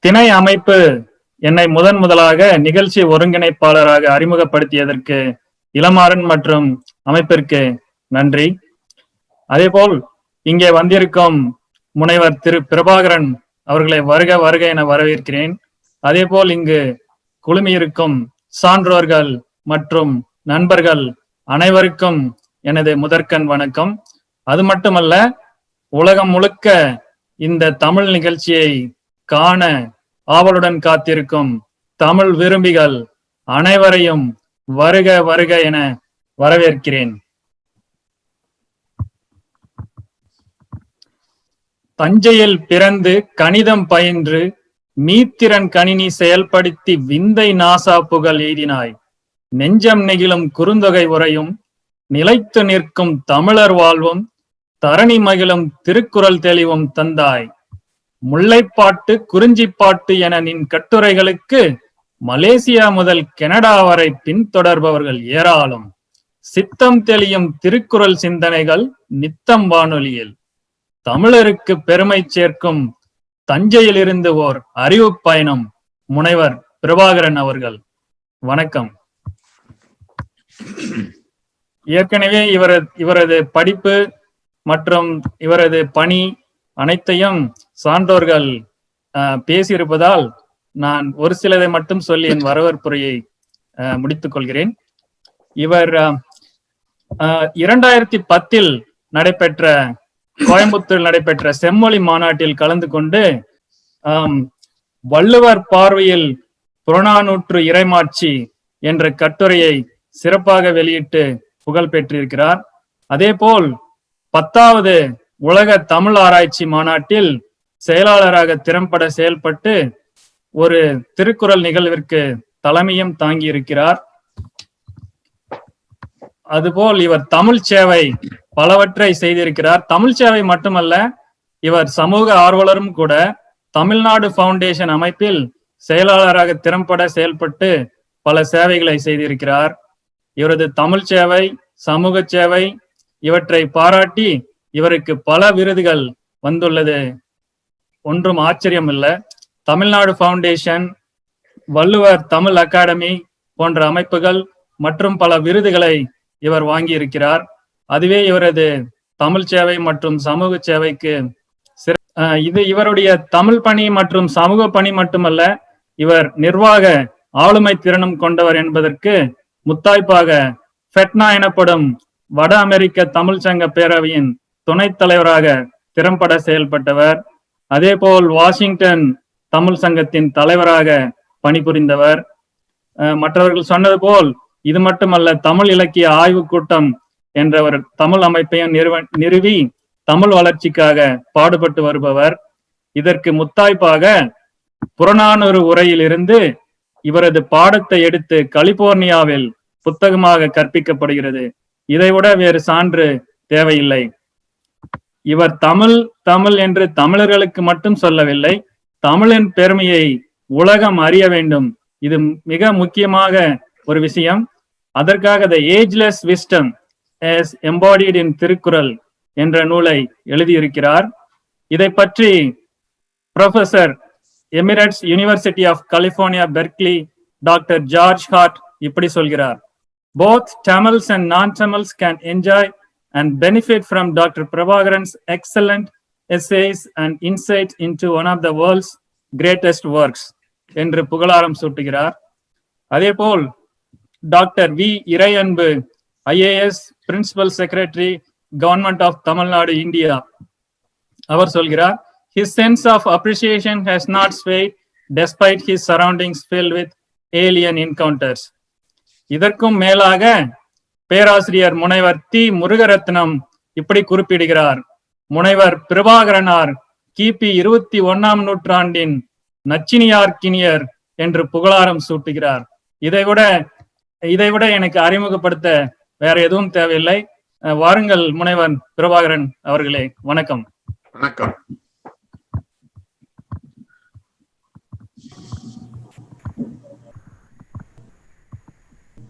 திணை அமைப்பு என்னை முதலாக நிகழ்ச்சி ஒருங்கிணைப்பாளராக அறிமுகப்படுத்தியதற்கு இளமாறன் மற்றும் அமைப்பிற்கு நன்றி. அதேபோல் இங்கே வந்திருக்கும் முனைவர் திரு பிரபாகரன் அவர்களை வருக வருக என வரவேற்கிறேன். அதேபோல் இங்கு குழுமியிருக்கும் சான்றோர்கள் மற்றும் நண்பர்கள் அனைவருக்கும் எனது முதற்கண் வணக்கம். அது மட்டுமல்ல, உலகம் முழுக்க இந்த தமிழ் நிகழ்ச்சியை காண ஆவலுடன் காத்திருக்கும் தமிழ் விரும்பிகள் அனைவரையும் வருக வருக என வரவேற்கிறேன். தஞ்சையில் பிறந்து கணிதம் பயின்று மீத்திறன் கணினி செயல்படுத்தி விந்தை நாசா புகழ் எய்தினாய். நெஞ்சம் நெகிழும் குறுந்தொகை உரையும் நிலைத்து நிற்கும் தமிழர் வாழ்வும் தரணி மகிழும் திருக்குறள் தெளிவும் தந்தாய். முல்லைப்பாட்டு குறிஞ்சிப்பாட்டு என நின் கட்டுரைகளுக்கு மலேசியா முதல் கனடா வரை பின்தொடர்பவர்கள் ஏராளம். சித்தம் தெளியும் திருக்குறள் சிந்தனைகள் நித்தம் வானொலியில். தமிழருக்கு பெருமை சேர்க்கும் தஞ்சையில் இருந்து ஓர் அறிவு பயணம். முனைவர் பிரபாகரன் அவர்கள் வணக்கம். ஏற்கனவே இவரது படிப்பு மற்றும் இவரது பணி அனைத்தையும் சான்றோர்கள் பேசியிருப்பதால் நான் ஒரு சிலதை மட்டும் சொல்லி என் வரவேற்புரையை முடித்துக் கொள்கிறேன். இவர் 2010 நடைபெற்ற கோயம்புத்தூரில் நடைபெற்ற செம்மொழி மாநாட்டில் கலந்து கொண்டு வள்ளுவர் பார்வையில் புறநானூற்று இறைமாட்சி என்ற கட்டுரையை சிறப்பாக வெளியிட்டு புகழ் பெற்றிருக்கிறார். அதே போல் 10வது உலக தமிழ் ஆராய்ச்சி மாநாட்டில் செயலாளராக திறம்பட செயல்பட்டு ஒரு திருக்குறள் நிகழ்விற்கு தலைமையும் தாங்கி இருக்கிறார். அதுபோல் இவர் தமிழ் சேவை பலவற்றை செய்திருக்கிறார். தமிழ் சேவை மட்டுமல்ல, இவர் சமூக ஆர்வலரும் கூட. தமிழ்நாடு பவுண்டேஷன் அமைப்பில் செயலாளராக திறம்பட செயல்பட்டு பல சேவைகளை செய்திருக்கிறார். இவரது தமிழ் சேவை, சமூக சேவை இவற்றை பாராட்டி இவருக்கு பல விருதுகள் வந்துள்ளது ஒன்றும் ஆச்சரியம் இல்லை. தமிழ்நாடு பவுண்டேஷன், வள்ளுவர் தமிழ் அகாடமி போன்ற அமைப்புகள் மற்றும் பல விருதுகளை இவர் வாங்கி இருக்கிறார். அதுவே இவரது தமிழ் சேவை மற்றும் சமூக சேவைக்கு இது இவருடைய தமிழ் பணி மற்றும் சமூக பணி மட்டுமல்ல, இவர் நிர்வாக ஆளுமை திறனும் கொண்டவர் என்பதற்கு முத்தாய்ப்பாக ஃபெட்னா எனப்படும் வட அமெரிக்க தமிழ் சங்க பேரவையின் துணைத் தலைவராக திறம்பட செயல்பட்டவர். அதே போல் வாஷிங்டன் தமிழ் சங்கத்தின் தலைவராக பணிபுரிந்தவர். மற்றவர்கள் சொன்னது போல் இது மட்டுமல்ல, தமிழ் இலக்கிய ஆய்வு கூட்டம் என்ற ஒரு தமிழ் அமைப்பையும் நிறுவி தமிழ் வளர்ச்சிக்காக பாடுபட்டு வருபவர். இதற்கு முத்தாய்ப்பாக புறநானூறு உரையிலிருந்து இவரது பாடத்தை எடுத்து கலிபோர்னியாவில் புத்தகமாக கற்பிக்கப்படுகிறது. இதைவிட வேறு சான்று தேவையில்லை. இவர் தமிழ் என்று தமிழர்களுக்கு மட்டும் சொல்லவில்லை, தமிழின் பெருமையை உலகம் அறிய வேண்டும். இது மிக முக்கியமாக ஒரு விஷயம். அதற்காக the ageless wisdom as embodied in Thirukkural என்ற நூலை எழுதியிருக்கிறார். இதை பற்றி professor emeritus university of California Berkeley doctor George Hart இப்படி சொல்கிறார்: Both Tamils and non-Tamils can enjoy and benefit from Dr. Prabhakaran's excellent essays and insight into one of the world's greatest works என்று புகழாரம் சூட்டுகிறார். அதேபோல் doctor V Iraianbu IAS principal secretary government of Tamil Nadu India அவர் சொல்கிறார்: His sense of appreciation has not swayed despite his surroundings filled with alien encounters. இதற்கும் மேலாக பேராசிரியர் முனைவர் தி முருகரத்னம் இப்படி குறிப்பிடுகிறார்: முனைவர் பிரபாகரனார் கிபி 21ஆம் நூற்றாண்டின் நச்சினியார்க்கினியர் என்று புகழாரம் சூட்டுகிறார். இதைவிட எனக்கு அறிமுகப்படுத்த வேற எதுவும் தேவையில்லை. வாருங்கள் முனைவர் பிரபாகரன் அவர்களே, வணக்கம். வணக்கம்.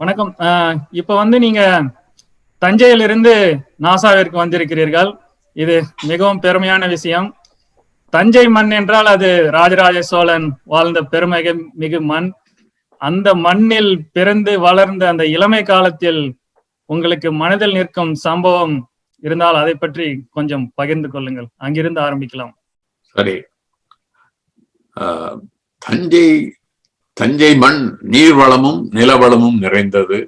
வணக்கம். இப்ப நீங்க தஞ்சையிலிருந்து நாசாவிற்கு வந்திருக்கிறீர்கள். இது மிகவும் பெருமையான விஷயம். தஞ்சை மண் என்றால் அது ராஜராஜ சோழன் வாழ்ந்த பெருமை மிகு மண். அந்த மண்ணில் பிறந்து வளர்ந்த அந்த இளமை காலத்தில் உங்களுக்கு மனதில் நிற்கும் சம்பவம் இருந்தால் அதை பற்றி கொஞ்சம் பகிர்ந்து கொள்ளுங்கள். அங்கிருந்து ஆரம்பிக்கலாம். சரி. தஞ்சை மண் நீர்வளமும் நிலவளமும் நிறைந்தது.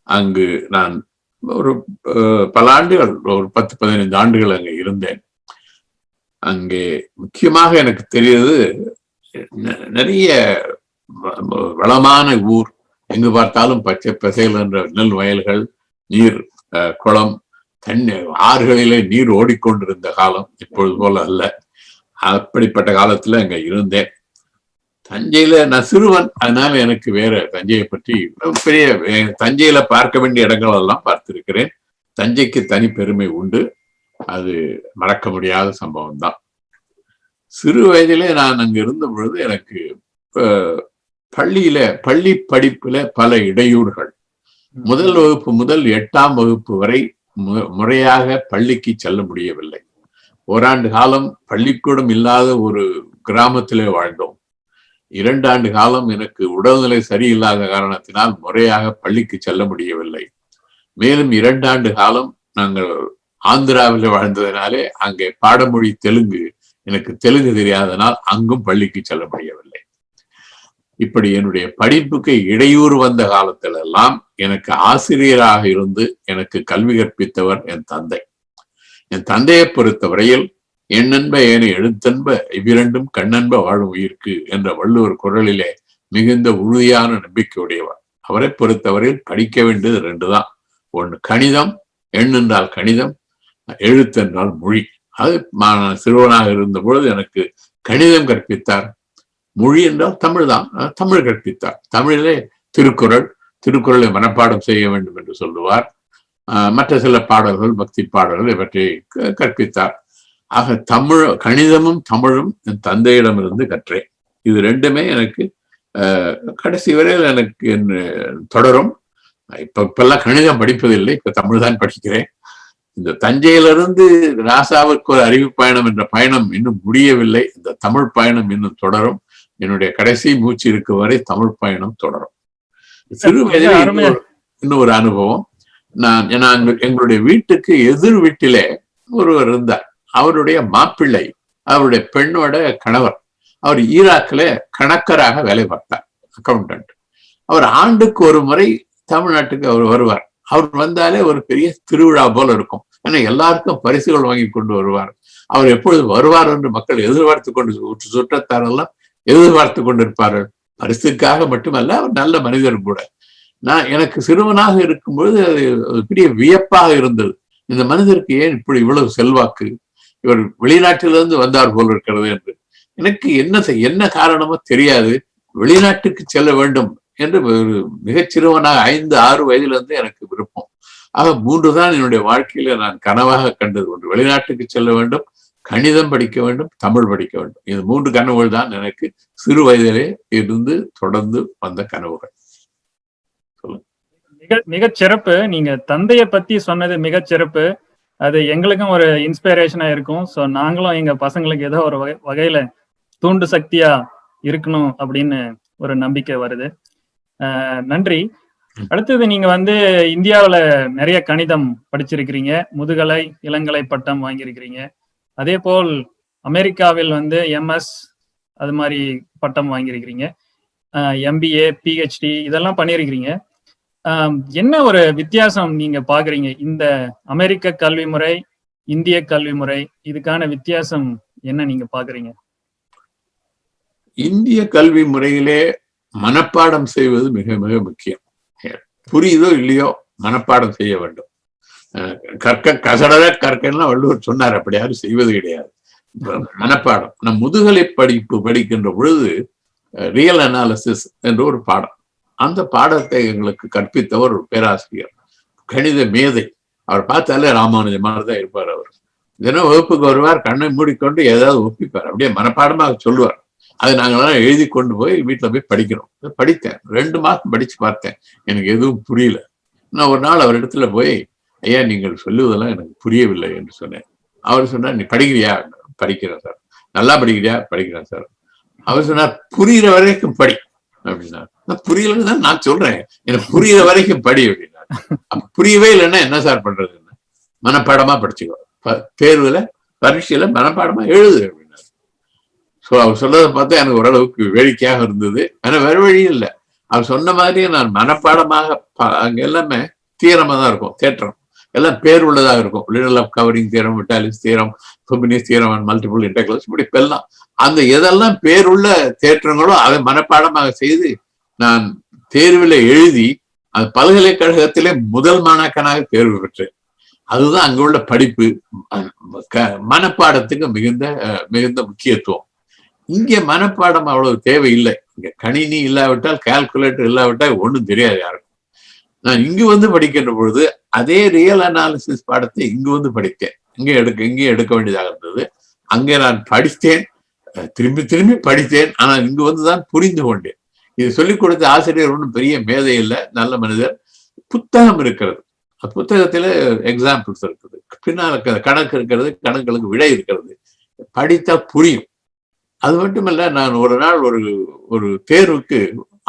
அங்கு நான் ஒரு பல ஆண்டுகள், ஒரு 10-15 ஆண்டுகள் அங்கே இருந்தேன். அங்கே முக்கியமாக எனக்கு தெரியுது, நிறைய வளமான ஊர், எங்கு பார்த்தாலும் பச்சை பசைகள் என்ற நெல் வயல்கள், நீர், குளம், ஆறுகளிலே நீர் ஓடிக்கொண்டிருந்த காலம். இப்பொழுது போல அல்ல. அப்படிப்பட்ட காலத்துல அங்க இருந்தேன். தஞ்சையில நான் சிறுவன், அதனால எனக்கு வேற தஞ்சையை பற்றி பெரிய, தஞ்சையில பார்க்க வேண்டிய இடங்கள் எல்லாம் பார்த்திருக்கிறேன். தஞ்சைக்கு தனி பெருமை உண்டு. அது மறக்க முடியாத சம்பவம் தான். சிறு வயதிலே நான் அங்க இருந்த பொழுது எனக்கு பள்ளி படிப்புல பல இடையூறுகள். முதல் வகுப்பு முதல் 8ஆம் வகுப்பு வரை முறையாக பள்ளிக்கு செல்ல முடியவில்லை. ஓராண்டு காலம் பள்ளிக்கூடம் இல்லாத ஒரு கிராமத்திலே வாழ்ந்தோம். 2 ஆண்டு காலம் எனக்கு உடல்நிலை சரியில்லாத காரணத்தினால் முறையாக பள்ளிக்கு செல்ல முடியவில்லை. மேலும் 2 ஆண்டு காலம் நாங்கள் ஆந்திராவில் வாழ்ந்ததினாலே அங்கே பாடமொழி தெலுங்கு, எனக்கு தெலுங்கு தெரியாதனால் அங்கும் பள்ளிக்கு செல்ல முடியவில்லை. இப்படி என்னுடைய படிப்புக்கு இடையூறு வந்த காலத்திலெல்லாம் எனக்கு ஆசிரியராக இருந்து எனக்கு கல்வி கற்பித்தவர் என் தந்தை. என் தந்தையை பொறுத்தவரையில் எண்ணென்ப ஏனை எழுத்தன்ப இவ்விரண்டும் கண்ணன்ப வாழும் உயிர்க்கு என்ற வள்ளுவர் குரலிலே மிகுந்த உறுதியான நம்பிக்கையுடையவர். அவரை பொறுத்தவரையில் படிக்க வேண்டியது 2 தான். ஒன்று கணிதம், எண் என்றால் கணிதம், எழுத்து என்றால் மொழி. அது சிறுவனாக இருந்த பொழுது எனக்கு கணிதம் கற்பித்தார். மொழி என்றால் தமிழ் தான், தமிழ் கற்பித்தார். தமிழிலே திருக்குறளை மனப்பாடம் செய்ய வேண்டும் என்று சொல்லுவார். மற்ற சில பாடல்கள், பக்தி பாடல்கள் இவற்றை கற்பித்தார். ஆக கணிதமும் தமிழும் என் தந்தையிடமிருந்து கற்றேன். இது 2மே எனக்கு கடைசி வரையில் எனக்கு தொடரும். இப்பெல்லாம் கணிதம் படிப்பதில்லை, இப்ப தமிழ் தான் படிக்கிறேன். இந்த தஞ்சையிலிருந்து நாசாவுக்கு ஒரு அறிவு பயணம் என்ற பயணம் இன்னும் முடியவில்லை. இந்த தமிழ் பயணம் இன்னும் தொடரும். என்னுடைய கடைசி மூச்சு இருக்க வரை தமிழ் பயணம் தொடரும். சிறு வயதில் இன்னொரு அனுபவம். எங்களுடைய வீட்டுக்கு எதிர் வீட்டிலே ஒருவர் இருந்தார். அவருடைய மாப்பிள்ளை, அவருடைய பெண்ணோட கணவர், அவர் ஈராக்கில கணக்கராக வேலை பார்த்தார், அக்கௌண்டன்ட். அவர் ஆண்டுக்கு ஒரு முறை தமிழ்நாட்டுக்கு அவர் வருவார். அவர் வந்தாலே ஒரு பெரிய திருவிழா போல இருக்கும். ஏன்னா எல்லாருக்கும் பரிசுகள் வாங்கி கொண்டு வருவார். அவர் எப்பொழுது வருவார் என்று மக்கள் எதிர்பார்த்து கொண்டு, சுற்றத்தாரெல்லாம் எதிர்பார்த்து கொண்டிருப்பார்கள். பரிசுக்காக மட்டுமல்ல, அவர் நல்ல மனிதர் கூட. எனக்கு சிறுவனாக இருக்கும்பொழுது அது பெரிய வியப்பாக இருந்தது. இந்த மனிதருக்கு ஏன் இப்படி இவ்வளவு செல்வாக்கு, இவர் வெளிநாட்டிலிருந்து வந்தார் போல் இருக்கிறது என்று. எனக்கு என்ன காரணமோ தெரியாது, வெளிநாட்டுக்கு செல்ல வேண்டும் என்று ஒரு மிகச் சிறுவனாக 5-6 வயதிலிருந்து எனக்கு விருப்பம். ஆக 3 தான் என்னுடைய வாழ்க்கையில நான் கனவாக கண்டது. ஒன்று, வெளிநாட்டுக்கு செல்ல வேண்டும், கணிதம் படிக்க வேண்டும், தமிழ் படிக்க வேண்டும். இது 3 கனவுகள் தான் எனக்கு சிறு வயதிலே இருந்து தொடர்ந்து வந்த கனவுகள். மிகச் சிறப்பு. நீங்க தந்தையை பத்தி சொன்னது மிகச் சிறப்பு. அது எங்களுக்கும் ஒரு இன்ஸ்பிரேஷனா இருக்கும். சோ நாங்களும் எங்க பசங்களுக்கு ஏதோ ஒரு வகையில தூண்டு சக்தியா இருக்கணும் அப்படின்னு ஒரு நம்பிக்கை வருது. நன்றி. அடுத்தது, நீங்க இந்தியாவில நிறைய கணிதம் படிச்சிருக்கிறீங்க, முதுகலை இளங்கலை பட்டம் வாங்கியிருக்கிறீங்க. அதே போல் அமெரிக்காவில் MS அது மாதிரி பட்டம் வாங்கியிருக்கிறீங்க, MBA PhD இதெல்லாம் பண்ணியிருக்கிறீங்க. என்ன ஒரு வித்தியாசம் நீங்க பாக்குறீங்க? இந்த அமெரிக்க கல்வி முறை, இந்திய கல்வி முறை, இதுக்கான வித்தியாசம் என்ன நீங்க பாக்குறீங்க? இந்திய கல்வி முறையிலே மனப்பாடம் செய்வது மிக மிக முக்கியம். புரியுதோ இல்லையோ மனப்பாடம் செய்ய வேண்டும். கற்கன்னா வள்ளுவர் சொன்னார், அப்படி யாரும் செய்வது கிடையாது. மனப்பாடம். நம் முதுகலை படிப்பு படிக்கின்ற பொழுது ரியல் அனாலிசிஸ் என்ற ஒரு பாடம், அந்த பாடத்தை எங்களுக்கு கற்பித்தவர் ஒரு பேராசிரியர், கணித மேதை. அவர் பார்த்தாலே ராமானுஜன் மாதிரி தான் இருப்பார். அவர் தினம் வகுப்புக்கு வருவார், கண்ணை மூடிக்கொண்டு ஏதாவது ஒப்பிப்பார், அப்படியே மனப்பாடமாக சொல்லுவார். அதை நாங்களாம் எழுதி கொண்டு போய் வீட்டில் போய் படிக்கிறோம். படித்தேன், 2 மாதம் படிச்சு பார்த்தேன், எனக்கு எதுவும் புரியல. நான் ஒரு நாள் அவர் இடத்துல போய், ஐயா நீங்கள் சொல்லுவதெல்லாம் எனக்கு புரியவில்லை என்று சொன்னேன். அவர் சொன்னார், நீ படிக்கிறியா? படிக்கிறேன் சார். நல்லா படிக்கிறியா? படிக்கிறேன் சார். அவர் சொன்னார், புரியுற வரைக்கும் படி அப்படின்னா. புரியலன்னு தான் நான் சொல்றேன், எனக்கு புரியுற வரைக்கும் படி அப்படின்னா. புரியவே இல்லைன்னா என்ன சார் பண்றதுன்னு, மனப்பாடமா படிச்சுக்கோ, தேர்வுல பரீட்சையில மனப்பாடமா எழுது அப்படின்னா. சோ அவர் சொல்றதை பார்த்தா எனக்கு ஓரளவுக்கு வேடிக்கையாக இருந்தது. ஆனா வேற வழியும் இல்லை. அவர் சொன்ன மாதிரி நான் மனப்பாடமாக அங்க எல்லாமே தீரமா தான் இருக்கும். தேற்றம் எல்லாம் பேர் உள்ளதாக இருக்கும். Lindelof covering theorem, Vitali's theorem, Fubini's theorem and multiple integrals, இப்படி எல்லாம் அந்த எதெல்லாம் பேருள்ள தேற்றங்களோ அதை மனப்பாடமாக செய்து நான் தேர்வில் எழுதி அந்த பல்கலைக்கழகத்திலே முதல் மாணாக்கனாக தேர்வு பெற்றேன். அதுதான் அங்குள்ள படிப்பு. மனப்பாடத்துக்கு மிகுந்த முக்கியத்துவம். இங்கே மனப்பாடம் அவ்வளவு தேவையில்லை. இங்க கணினி இல்லாவிட்டால், கால்குலேட்டர் இல்லாவிட்டால் ஒண்ணும் தெரியாது யாருக்கும். நான் இங்கு வந்து படிக்கின்ற பொழுது அதே ரியல் அனாலிசிஸ் பாடத்தை இங்கு வந்து படித்தேன். இங்கே எடுக்க வேண்டியதாக இருந்தது. அங்கே நான் படித்தேன், திரும்பி படித்தேன். ஆனால் இங்கு வந்துதான் புரிந்து கொண்டேன். இது சொல்லிக் கொடுத்த ஆசிரியர் ஒன்றும் பெரிய மேதை இல்லை, நல்ல மனிதர். புத்தகம் இருக்கிறது, புத்தகத்துல எக்ஸாம்பிள்ஸ் இருக்குது, பின்னால் கணக்கு இருக்கிறது, கணக்குகளுக்கு விடை இருக்கிறது, படித்தா புரியும். அது மட்டுமல்ல, நான் ஒரு நாள் ஒரு தேர்வுக்கு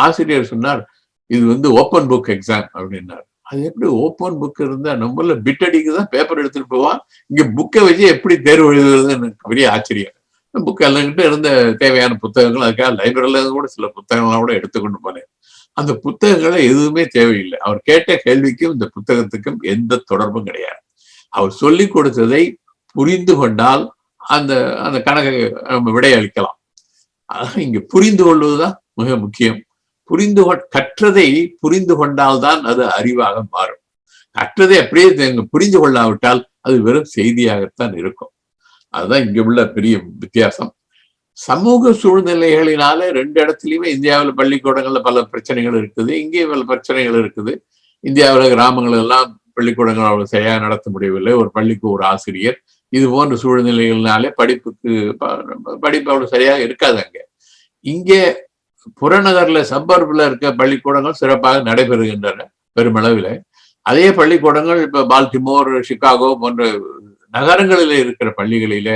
ஆசிரியர் சொன்னார், இது வந்து ஓப்பன் புக் எக்ஸாம் அப்படின்னார். அது எப்படி ஓப்பன் புக் இருந்தா, நம்மள பிட் அடிக்குதான் பேப்பர் எடுத்துட்டு போவான், இங்க புக்கை வச்சு எப்படி தேர்வு எழுதுறதுன்னு எனக்கு பெரிய ஆச்சரியம். புக் எல்லாம் இருந்த தேவையான புத்தகங்கள், அதுக்காக லைப்ரரியில இருந்து கூட சில புத்தகங்கள்லாம் கூட எடுத்துக்கொண்டு போனேன். அந்த புத்தகங்களை எதுவுமே தேவையில்லை. அவர் கேட்ட கேள்விக்கும் இந்த புத்தகத்துக்கும் எந்த தொடர்பும் கிடையாது. அவர் சொல்லி கொடுத்ததை புரிந்து கொண்டால் அந்த அந்த கணக்கை நம்ம விடையளிக்கலாம். இங்க புரிந்து கொள்வதுதான் மிக முக்கியம். கற்றதை புரிந்து கொண்டால்தான் அது அறிவாக மாறும். கற்றதை அப்படியே புரிந்து கொள்ளாவிட்டால் அது வெறும் செய்தியாகத்தான் இருக்கும். அதுதான் இங்க உள்ள பெரிய வித்தியாசம். சமூக சூழ்நிலைகளினால ரெண்டு இடத்துலயுமே இந்தியாவில் பள்ளிக்கூடங்கள்ல பல பிரச்சனைகள் இருக்குது, இங்கே பல பிரச்சனைகள் இருக்குது. இந்தியாவில் கிராமங்கள் எல்லாம் பள்ளிக்கூடங்கள் அவ்வளவு சரியாக நடத்த முடியவில்லை. ஒரு பள்ளிக்கு ஒரு ஆசிரியர். இது போன்ற சூழ்நிலைகள்னாலே படிப்பு அவ்வளவு சரியாக இருக்காது. இங்கே புறநகர்ல சப்பர்ப்ல இருக்க பள்ளிக்கூடங்கள் சிறப்பாக நடைபெறுகின்றன பெருமளவில். அதே பள்ளிக்கூடங்கள் இப்ப பால்டிமோர், சிகாகோ போன்ற நகரங்களில இருக்கிற பள்ளிகளில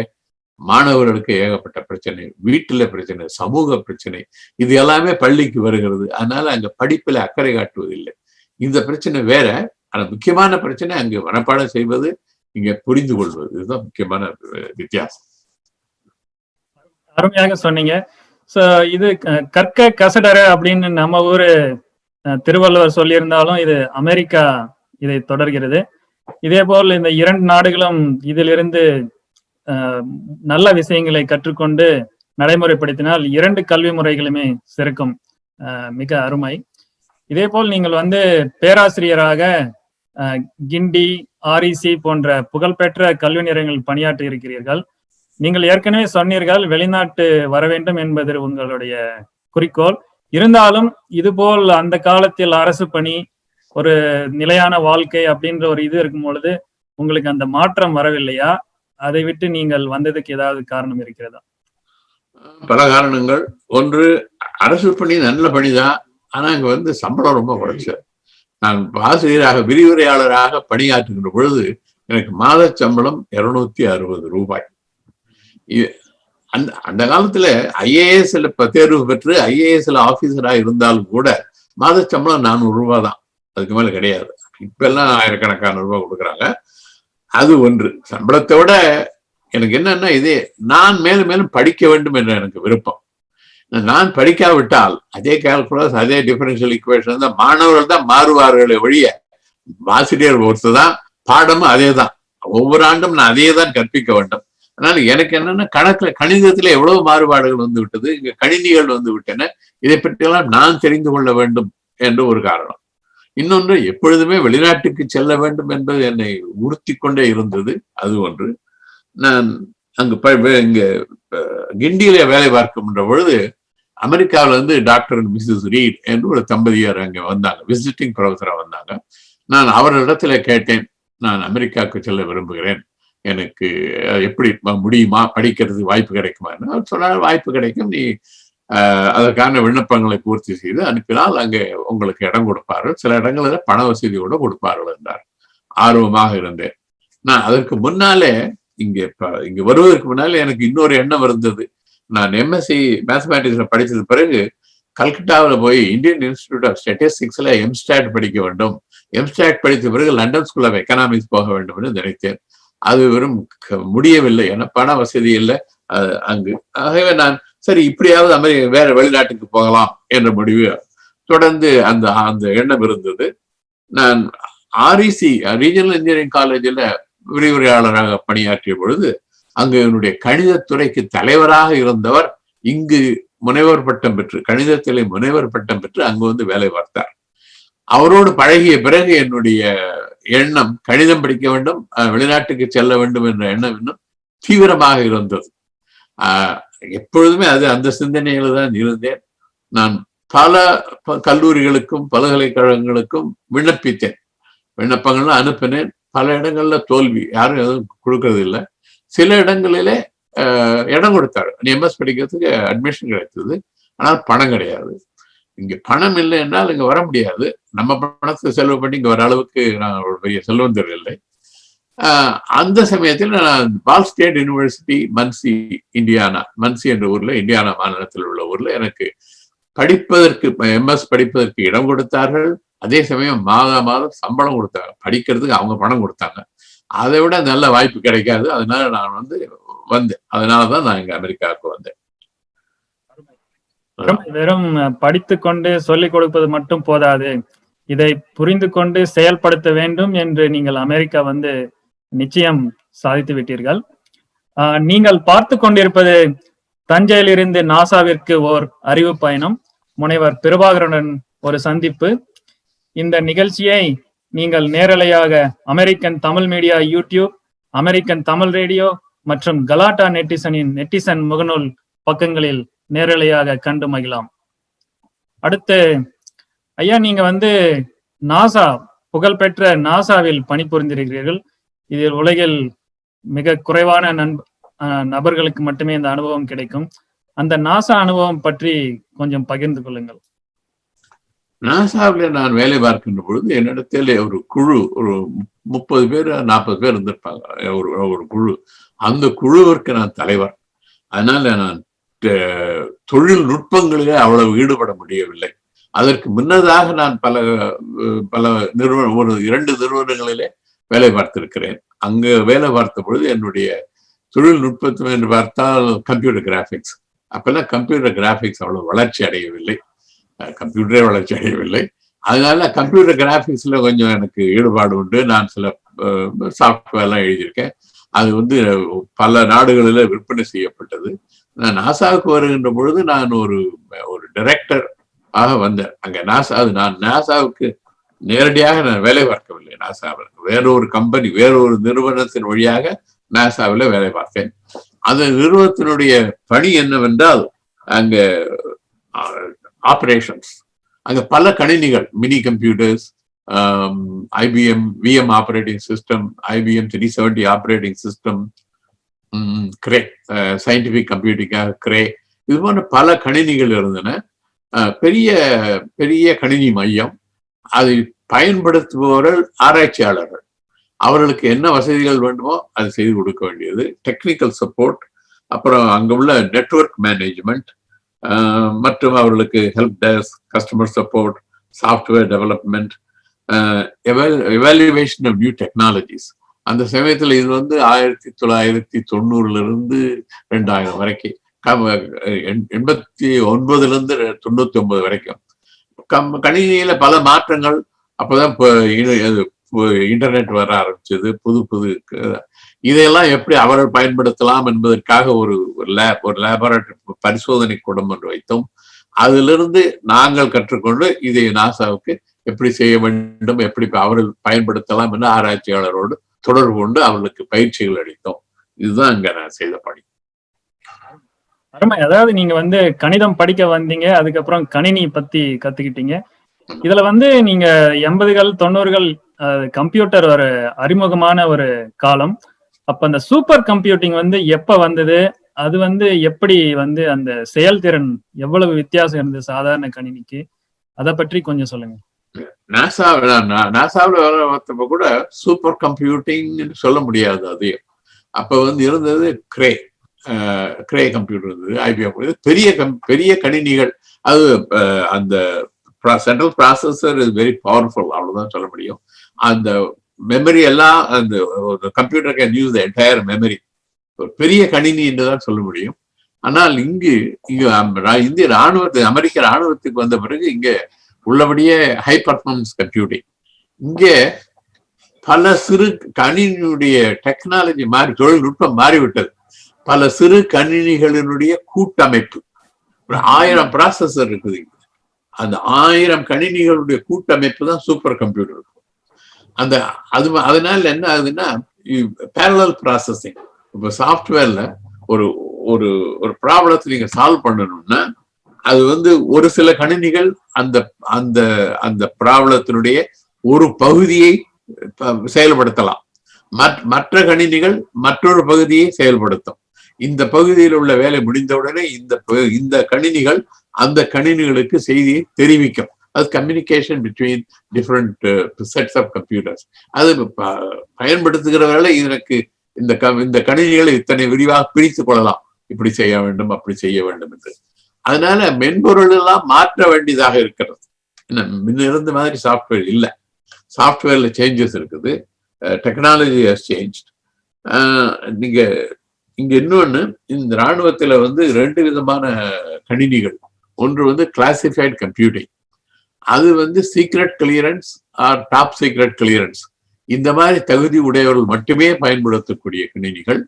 மாணவர்களுக்கு ஏகப்பட்ட பிரச்சனை, வீட்டுல பிரச்சனை, சமூக பிரச்சனை, இது எல்லாமே பள்ளிக்கு வருகிறது. அதனால அங்க படிப்புல அக்கறை காட்டுவதில்லை. இந்த பிரச்சனை வேற. ஆனா முக்கியமான பிரச்சனை அங்கு மனப்பாடம் செய்வது, இங்க புரிந்து கொள்வது. இதுதான் முக்கியமான வித்தியாசம். அருமையாக சொன்னீங்க. இது கற்க கசடற அப்படின்னு நம்ம ஊரு திருவள்ளுவர் சொல்லியிருந்தாலும் இது அமெரிக்கா இதை தொடர்கிறது. இதே போல் இந்த இரண்டு நாடுகளும் இதிலிருந்து நல்ல விஷயங்களை கற்றுக்கொண்டு நடைமுறைப்படுத்தினால் இரண்டு கல்வி முறைகளுமே சிறக்கும். மிக அருமை. இதே போல் நீங்கள் வந்து பேராசிரியராக கிண்டி, ஆர்இசி போன்ற புகழ்பெற்ற கல்வி நிலையங்களில் பணியாற்றி இருக்கிறீர்கள். நீங்கள் ஏற்கனவே சொன்னீர்கள் வெளிநாட்டு வர வேண்டும் என்பது உங்களுடைய குறிக்கோள். இருந்தாலும் இதுபோல் அந்த காலத்தில் அரசு பணி, ஒரு நிலையான வாழ்க்கை அப்படின்ற ஒரு இது இருக்கும் பொழுது உங்களுக்கு அந்த மாற்றம் வரவில்லையா? அதை விட்டு நீங்கள் வந்ததுக்கு ஏதாவது காரணம் இருக்கிறதா? பல காரணங்கள். ஒன்று, அரசு பணி நல்ல பணிதான். ஆனா அங்க வந்து சம்பளம் ரொம்ப குறைச்ச. நான் ஆசிரியராக, விரிவுரையாளராக பணியாற்றுகின்ற பொழுது எனக்கு மாத சம்பளம் 260 ரூபாய். அந்த காலத்துல ஐஏஎஸ்ல தேர்வு பெற்று ஐஏஎஸ்ல ஆபீசரா இருந்தாலும் கூட மாத சம்பளம் 400 ரூபாய் தான், அதுக்கு மேல கிடையாது. இப்ப எல்லாம் ஆயிரக்கணக்கான ரூபாய் கொடுக்குறாங்க. அது ஒன்று. சம்பளத்தை விட எனக்கு என்னன்னா, இதே நான் மேலும் மேலும் படிக்க வேண்டும் என்ற எனக்கு விருப்பம். நான் படிக்காவிட்டால் அதே கால்குலஸ், அதே டிஃபரன்ஷியல் ஈக்குவேஷன் தான் மாணவர்கள் தான் மாறுவார்களே ஒழிய ஆசிரியர் ஒருத்ததான், பாடமும் அதே தான். ஒவ்வொரு ஆண்டும் நான் அதே தான் கற்பிக்க வேண்டும். அதனால எனக்கு என்னன்னா, கணிதத்துல எவ்வளவு மாறுபாடுகள் வந்து விட்டது, இங்க கணினிகள் வந்து விட்டன, இதை பற்றியெல்லாம் நான் தெரிந்து கொள்ள வேண்டும் என்று ஒரு காரணம். இன்னொன்று, எப்பொழுதுமே வெளிநாட்டுக்கு செல்ல வேண்டும் என்பது என்னை உறுத்தி கொண்டே இருந்தது. அது ஒன்று. நான் அங்கு இங்க கிண்டியில வேலை பார்க்கின்ற பொழுது அமெரிக்காவில இருந்து டாக்டர் அண்ட் மிஸ்ஸஸ் ரீட் என்று ஒரு தம்பதியார் அங்க வந்தாங்க, விசிட்டிங் ப்ரொஃபஸரா வந்தாங்க. நான் அவரிடத்துல கேட்டேன், நான் அமெரிக்காவுக்கு செல்ல விரும்புகிறேன், எனக்கு எப்படி முடியுமா, படிக்கிறது வாய்ப்பு கிடைக்குமா? அவர் சொன்னார், வாய்ப்பு கிடைக்கும், நீ அதற்கான விண்ணப்பங்களை பூர்த்தி செய்து அனுப்பினால் அங்கே உங்களுக்கு இடம் கொடுப்பார்கள், சில இடங்களில் பண வசதியோடு கொடுப்பார்கள் என்றார். ஆர்வமாக இருந்தேன். நான் அதற்கு முன்னாலே இங்க வருவதற்கு முன்னால எனக்கு இன்னொரு எண்ணம் இருந்தது. நான் எம்எஸ்சி மேத்தமேட்டிக்ஸ்ல படிச்சது பிறகு கல்கட்டாவில் போய் இந்தியன் இன்ஸ்டிடியூட் ஆஃப் ஸ்டாட்டிஸ்டிக்ஸ்ல எம்ஸ்டாட் படிக்க வேண்டும், எம்ஸ்டாட் படித்த பிறகு லண்டன் ஸ்கூல் ஆஃப் எக்கனாமிக்ஸ் போக வேண்டும் என்று நினைத்தேன். அது வெறும் முடியவில்லை, ஏன்னா பண வசதி இல்லை அங்கு. ஆகவே நான் சரி இப்படியாவது வேற வெளிநாட்டுக்கு போகலாம் என்ற முடிவு தொடர்ந்து அந்த எண்ணம் இருந்தது. நான் ஆர்இசி ரீஜனல் இன்ஜினியரிங் காலேஜில் விரிவுரையாளராக பணியாற்றிய பொழுது அங்கு என்னுடைய கணிதத்துறைக்கு தலைவராக இருந்தவர் இங்கு முனைவர் பட்டம் பெற்று, கணிதத்திலே முனைவர் பட்டம் பெற்று அங்கு வந்து வேலை பார்த்தார். அவரோடு பழகிய பிறகு என்னுடைய எண்ணம் கணிதம் படிக்க வேண்டும், வெளிநாட்டுக்கு செல்ல வேண்டும் என்ற எண்ணம் இன்னும் தீவிரமாக இருந்தது. எப்பொழுதுமே அந்த சிந்தனையில தான் இருந்தேன். நான் பல கல்லூரிகளுக்கும் பல்கலைக்கழகங்களுக்கும் விண்ணப்பித்தேன், விண்ணப்பங்கள்லாம் அனுப்பினேன். பல இடங்கள்ல தோல்வி, யாரும் எதுவும் கொடுக்கறது இல்லை. சில இடங்களிலே இடம் கொடுத்தாரு, எம்எஸ் படிக்கிறதுக்கு அட்மிஷன் கிடைத்தது, ஆனால் பணம் கிடையாது. இங்க பணம் இல்லை என்றால் இங்க வர முடியாது. நம்ம பணத்தை செலவு பண்ணி இங்க வர அளவுக்கு நான் ஒரு பெரிய செல்வந்தர் இல்லை. அந்த சமயத்தில் நான் பால் state university Mansi Indiana, Mansi என்ற ஊர்ல, இந்தியானா மாநிலத்தில் உள்ள ஊர்ல எனக்கு படிப்பதற்கு எம்எஸ் படிப்பதற்கு இடம் கொடுத்தார்கள். அதே சமயம் மாதம் சம்பளம் கொடுத்தாங்க, படிக்கிறதுக்கு அவங்க பணம் கொடுத்தாங்க. அதை விட நல்ல வாய்ப்பு கிடைக்காது. அதனால நான் வந்தேன். அதனாலதான் நான் இங்க அமெரிக்காவுக்கு வந்தேன். வெறும் படித்து கொண்டு சொல்லிக் கொடுப்பது மட்டும் போதாது, இதை புரிந்து கொண்டு செயல்படுத்த வேண்டும் என்று நீங்கள் அமெரிக்கா வந்து நிச்சயம் சாதித்து விட்டீர்கள். நீங்கள் பார்த்து கொண்டிருப்பது தஞ்சையிலிருந்து நாசாவிற்கு ஓர் அறிவு பயணம், முனைவர் பிரபாகரனுடன் ஒரு சந்திப்பு. இந்த நிகழ்ச்சியை நீங்கள் நேரலையாக American Tamil media YouTube, American Tamil radio மற்றும் கலாட்டா நெட்டிசனின் நெட்டிசன் முகநூல் பக்கங்களில் நேரலையாக கண்டு மகிழலாம். அடுத்து ஐயா, நீங்க வந்து நாசா, புகழ்பெற்ற நாசாவில் பணிபுரிந்திருக்கிறீர்கள். இதில் உலகில் மிக குறைவான நபர்களுக்கு மட்டுமே இந்த அனுபவம் கிடைக்கும். அந்த நாசா அனுபவம் பற்றி கொஞ்சம் பகிர்ந்து கொள்ளுங்கள். நாசாவில் நான் வேலை பார்க்கின்ற பொழுது என்னிடத்தில் ஒரு குழு, ஒரு 30 பேர் 40 பேர் இருந்திருப்பாங்க, ஒரு குழு. அந்த குழுவிற்கு நான் தலைவர். அதனால நான் தொழில்நுட்பங்களிலே அவ்வளவு ஈடுபட முடியவில்லை. அதற்கு முன்னதாக நான் பல ஒரு 2 நிறுவனங்களிலே வேலை பார்த்திருக்கிறேன். அங்கு வேலை பார்த்த பொழுது என்னுடைய தொழில்நுட்பத்தை என்று பார்த்தால் கம்ப்யூட்டர் கிராபிக்ஸ். அப்பெல்லாம் கம்ப்யூட்டர் கிராபிக்ஸ் அவ்வளவு வளர்ச்சி அடையவில்லை, கம்ப்யூட்டரே வளர்ச்சி அடையவில்லை. அதனால கம்ப்யூட்டர் கிராபிக்ஸ்ல கொஞ்சம் எனக்கு ஈடுபாடு உண்டு. நான் சில சாஃப்ட்வேர்லாம் எழுதியிருக்கேன். அது வந்து பல நாடுகளில் விற்பனை செய்யப்பட்டது. நான் நாசாவுக்கு வருகின்ற பொழுது நான் ஒரு டைரக்டர் ஆக வந்தேன். அங்க நான் நாசாவுக்கு நேரடியாக நான் வேலை பார்க்கவில்லை. நாசாவில் வேறொரு கம்பெனி, வேறொரு நிறுவனத்தின் வழியாக நாசாவில் வேலை பார்த்தேன். அந்த நிறுவனத்தினுடைய பணி என்னவென்றால் அங்க ஆபரேஷன்ஸ், அங்க பல கணினிகள், mini computers, IBM VM operating system, IBM 370 operating system, Cray scientific கம்ப்யூட்டிங்காக கிரே, இது போன்ற பல கணினிகள் இருந்தன. பெரிய பெரிய கணினி மையம். அதை பயன்படுத்துபவர்கள் ஆராய்ச்சியாளர்கள். அவர்களுக்கு என்ன வசதிகள் வேண்டுமோ அது செய்து கொடுக்க வேண்டியது, டெக்னிக்கல் சப்போர்ட், அப்புறம் அங்க உள்ள நெட்வொர்க் மேனேஜ்மெண்ட், மற்றும் அவர்களுக்கு help desk, customer support, software development, evaluation of new technologies. அந்த சமயத்துல இது வந்து 1990 2000 வரைக்கும், 89 99 வரைக்கும் கணினியில பல மாற்றங்கள். அப்பதான் இன்டர்நெட் வர ஆரம்பிச்சது, புது இதையெல்லாம் எப்படி அவர்கள் பயன்படுத்தலாம் என்பதற்காக ஒரு லேபரேட்டரி பரிசோதனை கூடம் ஒன்று வைத்தோம். அதிலிருந்து நாங்கள் கற்றுக்கொண்டு இதை நாசாவுக்கு எப்படி செய்ய வேண்டும், எப்படி அவர்கள் பயன்படுத்தலாம் என்று ஆராய்ச்சியாளரோடு தொடர்பு கொண்டு அவர்களுக்கு பயிற்சிகள் அளித்தோம். இதுதான் இங்க நான் செய்த பணி. அருமை. அதாவது நீங்க வந்து கணிதம் படிக்க வந்தீங்க, அதுக்கப்புறம் கணினி பத்தி கத்துக்கிட்டீங்க. இதுல வந்து நீங்க 80கள் 90கள் கம்ப்யூட்டர் ஒரு அறிமுகமான ஒரு காலம். அப்ப அந்த சூப்பர் கம்ப்யூட்டிங் வந்து எப்ப வந்தது, அது வந்து எப்படி வந்து அந்த செயல்திறன் எவ்வளவு வித்தியாசம் இருந்தது சாதாரண கணினிக்கு, அதை பற்றி கொஞ்சம் சொல்லுங்க. நாசாவில் வேலை பார்த்தப்ப கூட சூப்பர் கம்ப்யூட்டிங் சொல்ல முடியாது. அதையும் அப்ப வந்து இருந்தது கிரே கம்ப்யூட்டர் இருந்தது, IBM பெரிய கணினிகள். அது அந்த central processor is very powerful, அவ்வளவுதான் சொல்ல முடியும். அந்த மெமரி எல்லாம் அந்த computer can use the entire memory. ஒரு பெரிய கணினி என்றுதான் சொல்ல முடியும். ஆனால் இங்கு இந்திய அமெரிக்க ராணுவத்துக்கு வந்த பிறகு இங்க உள்ளபடியே ஹை பர்ஃபார்மன்ஸ் கம்ப்யூட்டிங். இங்கே பல சிறு கணினியுடைய டெக்னாலஜி மாறி, தொழில்நுட்பம் மாறிவிட்டது. பல சிறு கணினிகளினுடைய கூட்டமைப்பு, 1000 ப்ராசஸர் இருக்குது. அந்த 1000 கணினிகளுடைய கூட்டமைப்பு தான் சூப்பர் கம்ப்யூட்டர். அதனால என்ன ஆகுதுன்னா பேரலல் ப்ராசஸிங். இப்ப சாஃப்ட்வேர்ல ஒரு ஒரு ஒரு ப்ராப்ளத்தை நீங்க சால்வ் பண்ணணும்னா அது வந்து ஒரு சில கணினிகள் அந்த அந்த அந்த ப்ராப்ளத்தினுடைய ஒரு பகுதியை செயல்படுத்தலாம், மற்ற கணினிகள் மற்றொரு பகுதியை செயல்படுத்தும். இந்த பகுதியில் உள்ள வேலை முடிந்தவுடனே இந்த கணினிகள் அந்த கணினிகளுக்கு செய்தியை தெரிவிக்கும். அது communication between different sets of computers. அது பயன்படுத்துகிறவர்களை இதற்கு இந்த கணினிகளை இத்தனை விரிவாக பிரித்து கொள்ளலாம், இப்படி செய்ய வேண்டும் அப்படி செய்ய வேண்டும் என்று. அதனால மென்பொருள் எல்லாம் மாற்ற வேண்டியதாக இருக்கிறது. முன்ன இருந்த மாதிரி சாஃப்ட்வேர் இல்லை. சாஃப்ட்வேர்ல சேஞ்சஸ் இருக்குது, டெக்னாலஜி ஹஸ் சேஞ்ச். நீங்க இங்க இன்னொன்னு, இந்த ராணுவத்துல வந்து 2 விதமான கணினிகள். ஒன்று வந்து கிளாசிஃபைட் கம்ப்யூட்டிங், அது வந்து secret clearance or top secret clearance, இந்த மாதிரி தகுதி உடையவர்கள் மட்டுமே பயன்படுத்தக்கூடிய கணினிகள்.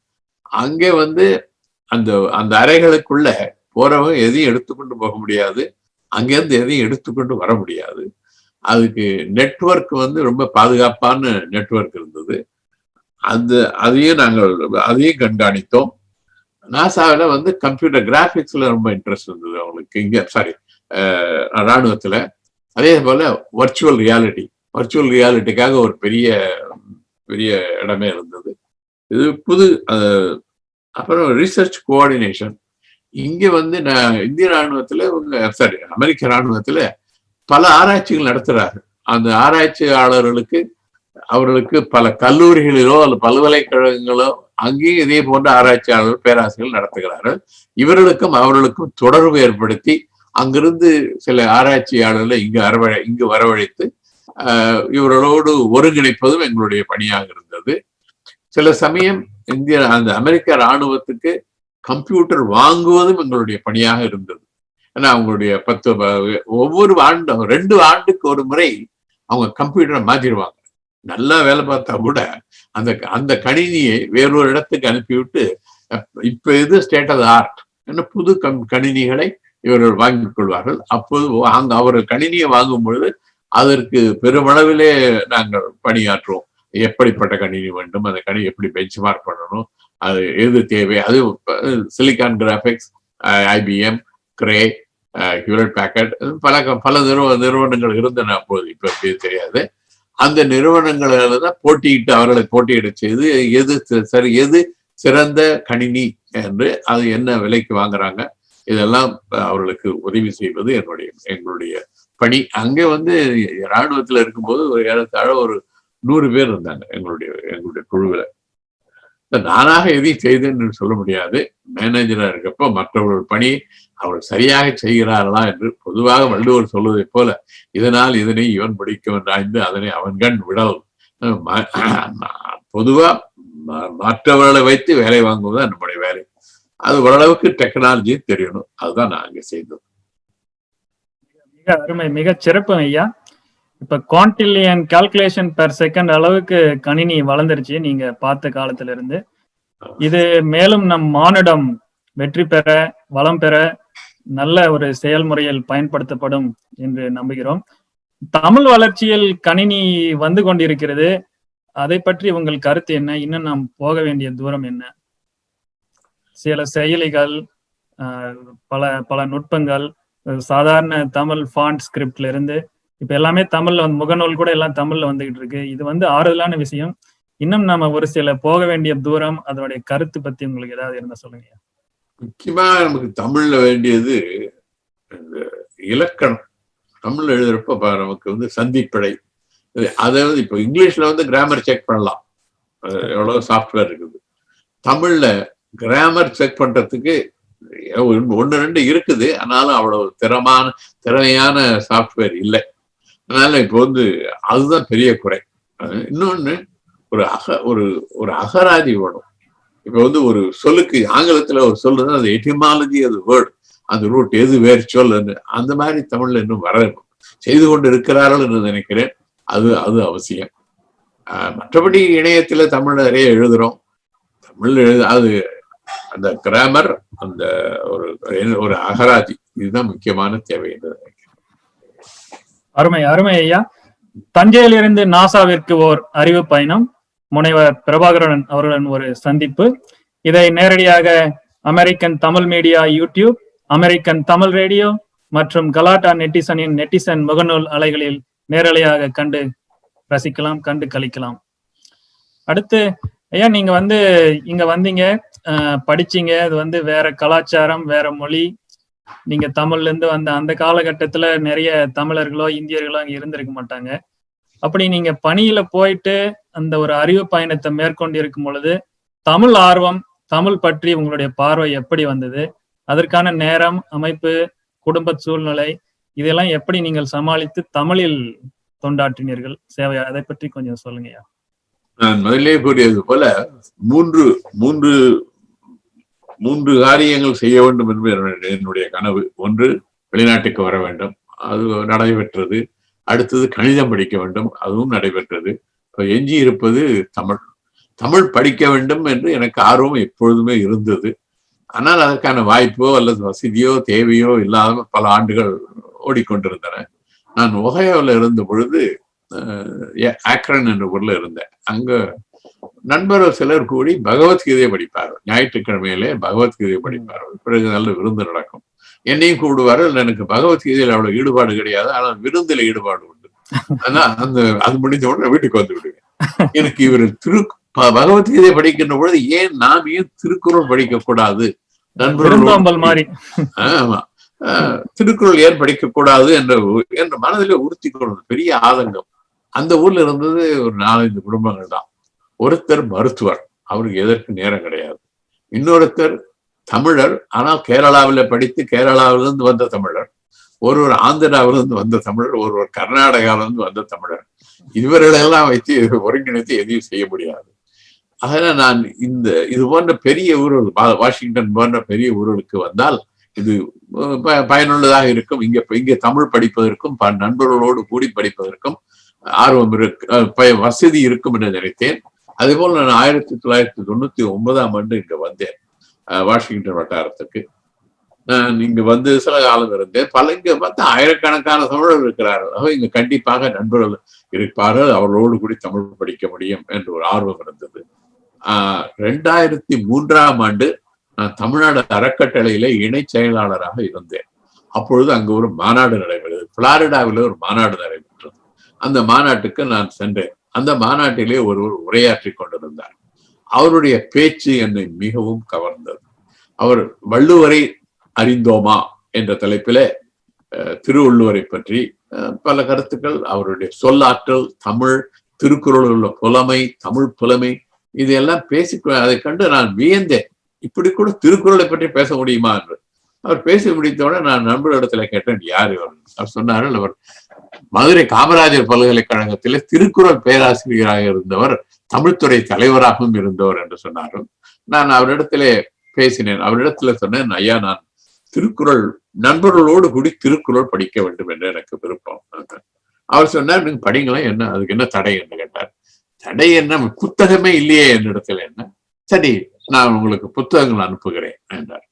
அங்கே வந்து அந்த அந்த அறைகளுக்குள்ள போறவங்க எதையும் எடுத்துக்கொண்டு போக முடியாது, அங்கேருந்து எதையும் எடுத்துக்கொண்டு வர முடியாது. அதுக்கு நெட்வொர்க் வந்து ரொம்ப பாதுகாப்பான நெட்வொர்க் இருந்தது. அதையும் கண்காணித்தோம். நாசாவில வந்து கம்ப்யூட்டர் கிராபிக்ஸ்ல ரொம்ப இன்ட்ரெஸ்ட் இருந்தது அவங்களுக்கு இங்க, ராணுவத்துல. அதே போல வர்ச்சுவல் ரியாலிட்டிக்காக ஒரு பெரிய பெரிய இடமே இருந்தது. இது அப்புறம் ரிசர்ச் கோஆர்டினேஷன். இங்க வந்து இந்திய ராணுவத்துல அமெரிக்க ராணுவத்துல பல ஆராய்ச்சிகள் நடத்துறாரு. அந்த ஆராய்ச்சியாளர்களுக்கு அவர்களுக்கு பல கல்லூரிகளிலோ அல்லது பல்கலைக்கழகங்களோ அங்கேயும் இதே போன்ற ஆராய்ச்சியாளர்கள் பேராசிரியர்கள் நடத்துகிறார்கள். அவர்களுக்கும் தொடர்பு ஏற்படுத்தி அங்கிருந்து சில ஆராய்ச்சியாளர்களை இங்கு வரவழைத்து இவர்களோடு ஒருங்கிணைப்பதும் எங்களுடைய பணியாக இருந்தது. சில சமயம் அந்த அமெரிக்க ராணுவத்துக்கு கம்ப்யூட்டர் வாங்குவதும் எங்களுடைய பணியாக இருந்தது. ஏன்னா அவங்களுடைய ஒவ்வொரு 2 ஆண்டுக்கு ஒரு முறை அவங்க கம்ப்யூட்டரை மாத்திடுவாங்க. நல்லா வேலை பார்த்தா கூட அந்த கணினியை வேறொரு இடத்துக்கு அனுப்பிவிட்டு இப்ப இது ஸ்டேட் ஆஃப் தி ஆர்ட் என்ன புது கணினிகளை இவர்கள் வாங்கிக் கொள்வார்கள். அப்போது அவர்கள் கணினியை வாங்கும் பொழுது அதற்கு பெருமளவிலே நாங்கள் பணியாற்றுவோம். எப்படிப்பட்ட கணினி வேண்டும், அந்த கணினி எப்படி பெஞ்ச் மார்க் பண்ணணும், அது எது தேவை. அது Silicon Graphics, IBM, Cray, Hewlett Packard, பல நிறுவனங்கள் இருந்தன அப்போது. இப்ப எப்படி தெரியாது. அந்த நிறுவனங்களால தான் அவர்களை போட்டியிட செய்து எது சிறந்த கணினி என்று அது என்ன விலைக்கு வாங்குறாங்க இதெல்லாம் அவர்களுக்கு உதவி செய்வது எங்களுடைய பணி. அங்கே வந்து ராணுவத்துல இருக்கும்போது ஏறத்தாழ ஒரு 100 பேர் இருந்தாங்க எங்களுடைய குழுவில். நானாக எதையும் செய்தேன்னு சொல்ல முடியாது. மேனேஜரா இருக்கப்போ மற்றவர்கள் பணி அவர்கள் சரியாக செய்கிறார்களா என்று பொதுவாக வள்ளுவர் சொல்வதை போல இதனால் இதனை இவன் பிடிக்கும் ஆய்ந்து அதனை அவன் கண் விடல். பொதுவா மற்றவர்களை வைத்து வேலை வாங்குவதுதான் நம்முடைய வேலை. அது ஓரளவுக்கு டெக்னாலஜி தெரியணும். அதுதான் நான் அங்க செய்தோம். மிக அருமை, மிக சிறப்பு ஐயா. இப்ப குவான்டிலியன் கால்குலேஷன் பெர் செகண்ட் அளவுக்கு கணினி வளர்ந்துருச்சு நீங்க பார்த்த காலத்துல இருந்து. இது மேலும் நம் மானுடம் வெற்றி பெற, வளம் பெற நல்ல ஒரு செயல்முறையில் பயன்படுத்தப்படும் என்று நம்புகிறோம். தமிழ் வளர்ச்சியில் கணினி வந்து கொண்டிருக்கிறது. அதை பற்றி உங்கள் கருத்து என்ன? இன்னும் நாம் போக வேண்டிய தூரம் என்ன? சில செயலிகள், பல நுட்பங்கள், சாதாரண தமிழ் ஃபாண்ட் ஸ்கிரிப்ட்ல இருந்து இப்ப எல்லாமே தமிழ்ல முகநூல் கூட எல்லாம் தமிழ்ல வந்துகிட்டு இருக்கு. இது வந்து ஆறுதலான விஷயம். இன்னும் நாம ஒரு சில போக வேண்டிய தூரம், அதனுடைய கருத்து பத்தி உங்களுக்கு ஏதாவது இருந்தா சொல்லுங்க. முக்கியமா நமக்கு தமிழ்ல வேண்டியது இலக்கணம். தமிழ்ல எழுதுறப்ப நமக்கு வந்து சந்திப்பிழை. அதாவது இப்ப இங்கிலீஷ்ல வந்து கிராமர் செக் பண்ணலாம், எவ்வளவு சாஃப்ட்வேர் இருக்குது. தமிழ்ல கிராமர் செக் பண்றதுக்கு ஒன்னு ரெண்டு இருக்குது, ஆனாலும் அவ்வளவு திறமையான சாஃப்ட்வேர் இல்லை. அதனால இப்போ அதுதான் பெரிய குறை. இன்னொன்னு ஒரு அகராதி வேணும். இப்ப ஒரு சொல்லுக்கு ஆங்கிலத்துல ஒரு சொல்லுன்னா அது எட்டிமாலஜி, அது வேர்டு, அந்த ரூட் எது வேறு சொல்லுன்னு அந்த மாதிரி தமிழ்ல இன்னும் வர செய்து கொண்டு இருக்கிறார்கள் என்று நினைக்கிறேன். அது அவசியம். மற்றபடி இணையத்துல தமிழ் நிறைய எழுதுறோம். தமிழ் அது அந்த கிராமர், அந்த ஒரு அகராதி, இதுதான் முக்கியமான தேவை என்று நினைக்கிறேன். அருமை அருமை ஐயா. தஞ்சையிலிருந்து நாசாவிற்கு ஓர் அறிவு பயணம், முனைவர் பிரபாகரன் அவர்களுடன் ஒரு சந்திப்பு. இதை நேரடியாக American Tamil media YouTube, American Tamil radio மற்றும் கலாட்டா நெட்டிசன் முகநூல் அலைகளில் நேரலையாக கண்டு ரசிக்கலாம், கண்டு கழிக்கலாம். அடுத்து ஐயா, நீங்க இங்க வந்தீங்க, படிச்சீங்க. அது வேற கலாச்சாரம், வேற மொழி. நீங்க தமிழ்ல இருந்து வந்த அந்த காலகட்டத்துல நிறைய தமிழர்களோ இந்தியர்களோ அங்க இருந்திருக்க மாட்டாங்க. அப்படி நீங்க பணியில போயிட்டு அந்த ஒரு அறிவு பயணத்தை மேற்கொண்டு இருக்கும் பொழுது தமிழ் ஆர்வம், தமிழ் பற்றி உங்களுடைய பார்வை எப்படி வந்தது? அதற்கான நேரம், அமைப்பு, குடும்ப சூழ்நிலை, இதெல்லாம் எப்படி நீங்கள் சமாளித்து தமிழில் தொண்டாற்றினீர்கள், சேவை, அதை பற்றி கொஞ்சம் சொல்லுங்கய்யா. நான் முதலே கூறியது போல மூன்று காரியங்கள் செய்ய வேண்டும் என்பது என்னுடைய கனவு. ஒன்று, வெளிநாட்டுக்கு வர வேண்டும், அது நடைபெற்றது. அடுத்தது கணிதம் படிக்க வேண்டும், அதுவும் நடைபெற்றது. எஞ்சி இருப்பது தமிழ் படிக்க வேண்டும் என்று எனக்கு ஆர்வம் எப்பொழுதுமே இருந்தது. ஆனால் அதற்கான வாய்ப்போ அல்லது வசதியோ தேவையோ இல்லாத பல ஆண்டுகள் ஓடிக்கொண்டிருந்தன. நான் ஒஹையோவில் இருந்த பொழுது ஆக்ரன் என்ற ஊர்ல இருந்தேன். அங்க நண்பர்கள் சிலர் கூடி பகவத்கீதையை படிப்பார்கள். ஞாயிற்றுக்கிழமையிலே பகவத்கீதையை படிப்பார்கள். பிறகு நல்ல விருந்து நடக்கும். என்னையும் கூப்பிடுவார்கள். எனக்கு பகவத்கீதையில் அவ்வளவு ஈடுபாடு கிடையாது, ஆனால் விருந்தில ஈடுபாடு உண்டு. ஆனா அது முடிஞ்ச உடனே வீட்டுக்கு வந்து விடுவேன். எனக்கு இவர் பகவத்கீதை படிக்கின்ற பொழுது ஏன் திருக்குறள் படிக்க கூடாது, நண்பர்கள் ஆமா திருக்குறள் ஏன் படிக்க கூடாது என்ற மனதிலே உறுத்தி கொள்வது பெரிய ஆதங்கம். அந்த ஊர்ல இருந்தது ஒரு 4-5 குடும்பங்கள் தான். ஒருத்தர் மருத்துவர், அவருக்கு எதற்கு நேரம் கிடையாது. இன்னொருத்தர் தமிழர், ஆனால் கேரளாவில படித்து கேரளாவிலிருந்து வந்த தமிழர். ஒருவர் ஆந்திராவிலிருந்து வந்த தமிழர், ஒருவர் கர்நாடகாவிலிருந்து வந்த தமிழர். இவர்களெல்லாம் வைத்து ஒருங்கிணைத்து எதையும் செய்ய முடியாது. அதனால நான் இது போன்ற பெரிய ஊர்கள், வாஷிங்டன் போன்ற பெரிய ஊர்களுக்கு வந்தால் இது பயனுள்ளதாக இருக்கும். இங்க தமிழ் படிப்பதற்கும் நண்பர்களோடு கூடி படிப்பதற்கும் ஆர்வம் வசதி இருக்கும் என்று நினைத்தேன். அதே போல் நான் 1999 இங்க வந்தேன் வாஷிங்டன் வட்டாரத்துக்கு. நான் இங்க சில காலம் இருந்தேன். இங்க பார்த்தா ஆயிரக்கணக்கான தமிழர்கள் இருக்கிறார்கள். இங்க கண்டிப்பாக நண்பர்கள் இருப்பார்கள், அவர்களோடு கூடி தமிழ் படிக்க முடியும் என்று ஒரு ஆர்வம் இருந்தது. 2003 நான் தமிழ்நாடு அறக்கட்டளையில இணை செயலாளராக இருந்தேன். அப்பொழுது அங்கு ஒரு மாநாடு நடைபெறுது. புளாரிடாவில் ஒரு மாநாடு நடைபெற்றது. அந்த மாநாட்டுக்கு நான் சென்றேன். அந்த மாநாட்டிலே ஒருவர் உரையாற்றி கொண்டிருந்தார். அவருடைய பேச்சு என்னை மிகவும் கவர்ந்தது. அவர் வள்ளுவரை அறிந்தோமா என்ற தலைப்பிலே திருவள்ளுவரை பற்றி பல கருத்துக்கள், அவருடைய சொல்லாற்றல், தமிழ், திருக்குறள் உள்ள புலமை, தமிழ் புலமை, இதெல்லாம் அதை கண்டு நான் வியந்தேன். இப்படி கூட திருக்குறளை பற்றி பேச முடியுமா என்று. அவர் பேசி முடித்தவுடனே நான் நண்பரிடத்துல கேட்டேன், யார் இவர்? அவர் சொன்னார்கள், அவர் மதுரை காமராஜர் பல்கலைக்கழகத்திலே திருக்குறள் பேராசிரியராக இருந்தவர், தமிழ்துறை தலைவராகவும் இருந்தவர் என்று சொன்னார்கள். நான் அவரிடத்திலே பேசினேன். அவரிடத்துல சொன்னேன், ஐயா, நான் திருக்குறள் நண்பர்களோடு கூடி திருக்குறள் படிக்க வேண்டும் என்று எனக்கு விருப்பம். அவர் சொன்னார், நீங்க படிங்களா, என்ன அதுக்கு என்ன தடை என்று கேட்டார். தடை என்ன, புத்தகமே இல்லையே என்னிடத்துல. என்ன சரி, நான் உங்களுக்கு புத்தகங்கள் அனுப்புகிறேன் என்றார்.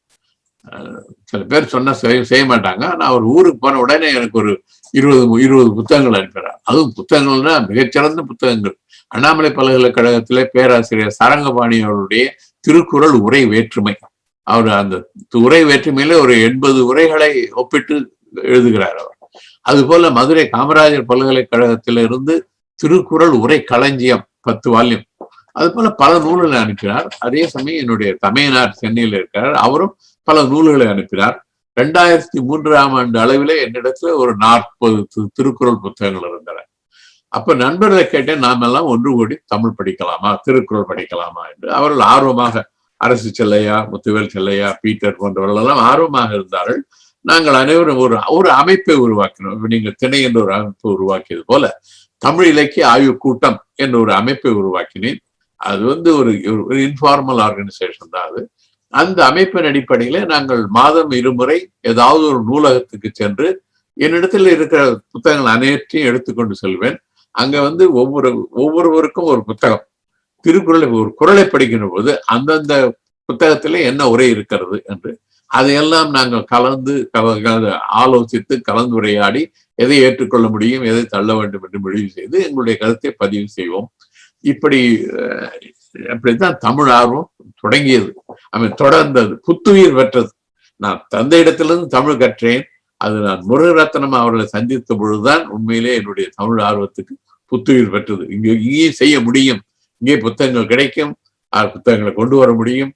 சில பேர் சொன்னா செய்ய மாட்டாங்க. நான் ஒரு ஊருக்கு போன உடனே எனக்கு ஒரு 20 புத்தகங்கள் அனுப்பினார். அதுவும் புத்தகங்கள்னா மிகச்சிறந்த புத்தகங்கள். அண்ணாமலை பல்கலைக்கழகத்திலே பேராசிரியர் சரங்கபாணி அவருடைய திருக்குறள் உரை வேற்றுமை, அவர் அந்த உரை வேற்றுமையில ஒரு 80 உரைகளை ஒப்பிட்டு எழுதுகிறார் அவர். அது போல மதுரை காமராஜர் பல்கலைக்கழகத்திலிருந்து திருக்குறள் உரை களஞ்சியம் 10 வால்யூம், அது போல பல நூல்களை அனுப்பினார். அதே சமயம் என்னுடைய தமையனார் சென்னையில் இருக்கிறார், அவரும் பல நூல்களை அனுப்பினார். 2003 அளவிலே என்னிடத்துல ஒரு 40 திருக்குறள் புத்தகங்கள் இருந்தன. அப்ப நண்பர்களை கேட்டேன், நாமெல்லாம் ஒன்று கூடி தமிழ் படிக்கலாமா, திருக்குறள் படிக்கலாமா என்று. அவர்கள் ஆர்வமாக அரசு செல்லையா, முத்துவேல் செல்லையா, பீட்டர் போன்றவர்கள் எல்லாம் ஆர்வமாக இருந்தார்கள். நாங்கள் அனைவரும் ஒரு அமைப்பை உருவாக்கினோம். நீங்கள் திணை என்ற ஒரு அமைப்பை உருவாக்கியது போல தமிழ் இலக்கிய ஆய்வு கூட்டம் என்ற ஒரு அமைப்பை உருவாக்கினேன். அது ஒரு இன்ஃபார்மல் ஆர்கனைசேஷன் தான் அது. அந்த அமைப்பின் அடிப்படையில நாங்கள் மாதம் 2 முறை ஏதாவது ஒரு நூலகத்துக்கு சென்று என்னிடத்தில் இருக்கிற புத்தகங்கள் அனைத்தையும் எடுத்துக்கொண்டு செல்வேன். அங்க ஒவ்வொருவருக்கும் ஒரு புத்தகம், திருக்குறளை ஒரு குறளை படிக்கின்ற போது அந்தந்த புத்தகத்திலே என்ன உரை இருக்கிறது என்று அதையெல்லாம் நாங்கள் ஆலோசித்து கலந்துரையாடி எதை ஏற்றுக்கொள்ள முடியும், எதை தள்ள வேண்டும் என்று முடிவு செய்து எங்களுடைய கருத்தை பதிவு செய்வோம். அப்படித்தான் தமிழ் ஆர்வம் தொடங்கியது. தொடர்ந்தது, புத்துயிர் பெற்றது. நான் தந்தையிடத்திலிருந்து தமிழ் கற்றேன். அது நான் முருகரத்னம் அவர்களை சந்தித்த பொழுதுதான் உண்மையிலே என்னுடைய தமிழ் ஆர்வத்துக்கு புத்துயிர் பெற்றது. இங்கே செய்ய முடியும், இங்கே புத்தகங்கள் கிடைக்கும், புத்தகங்களை கொண்டு வர முடியும்,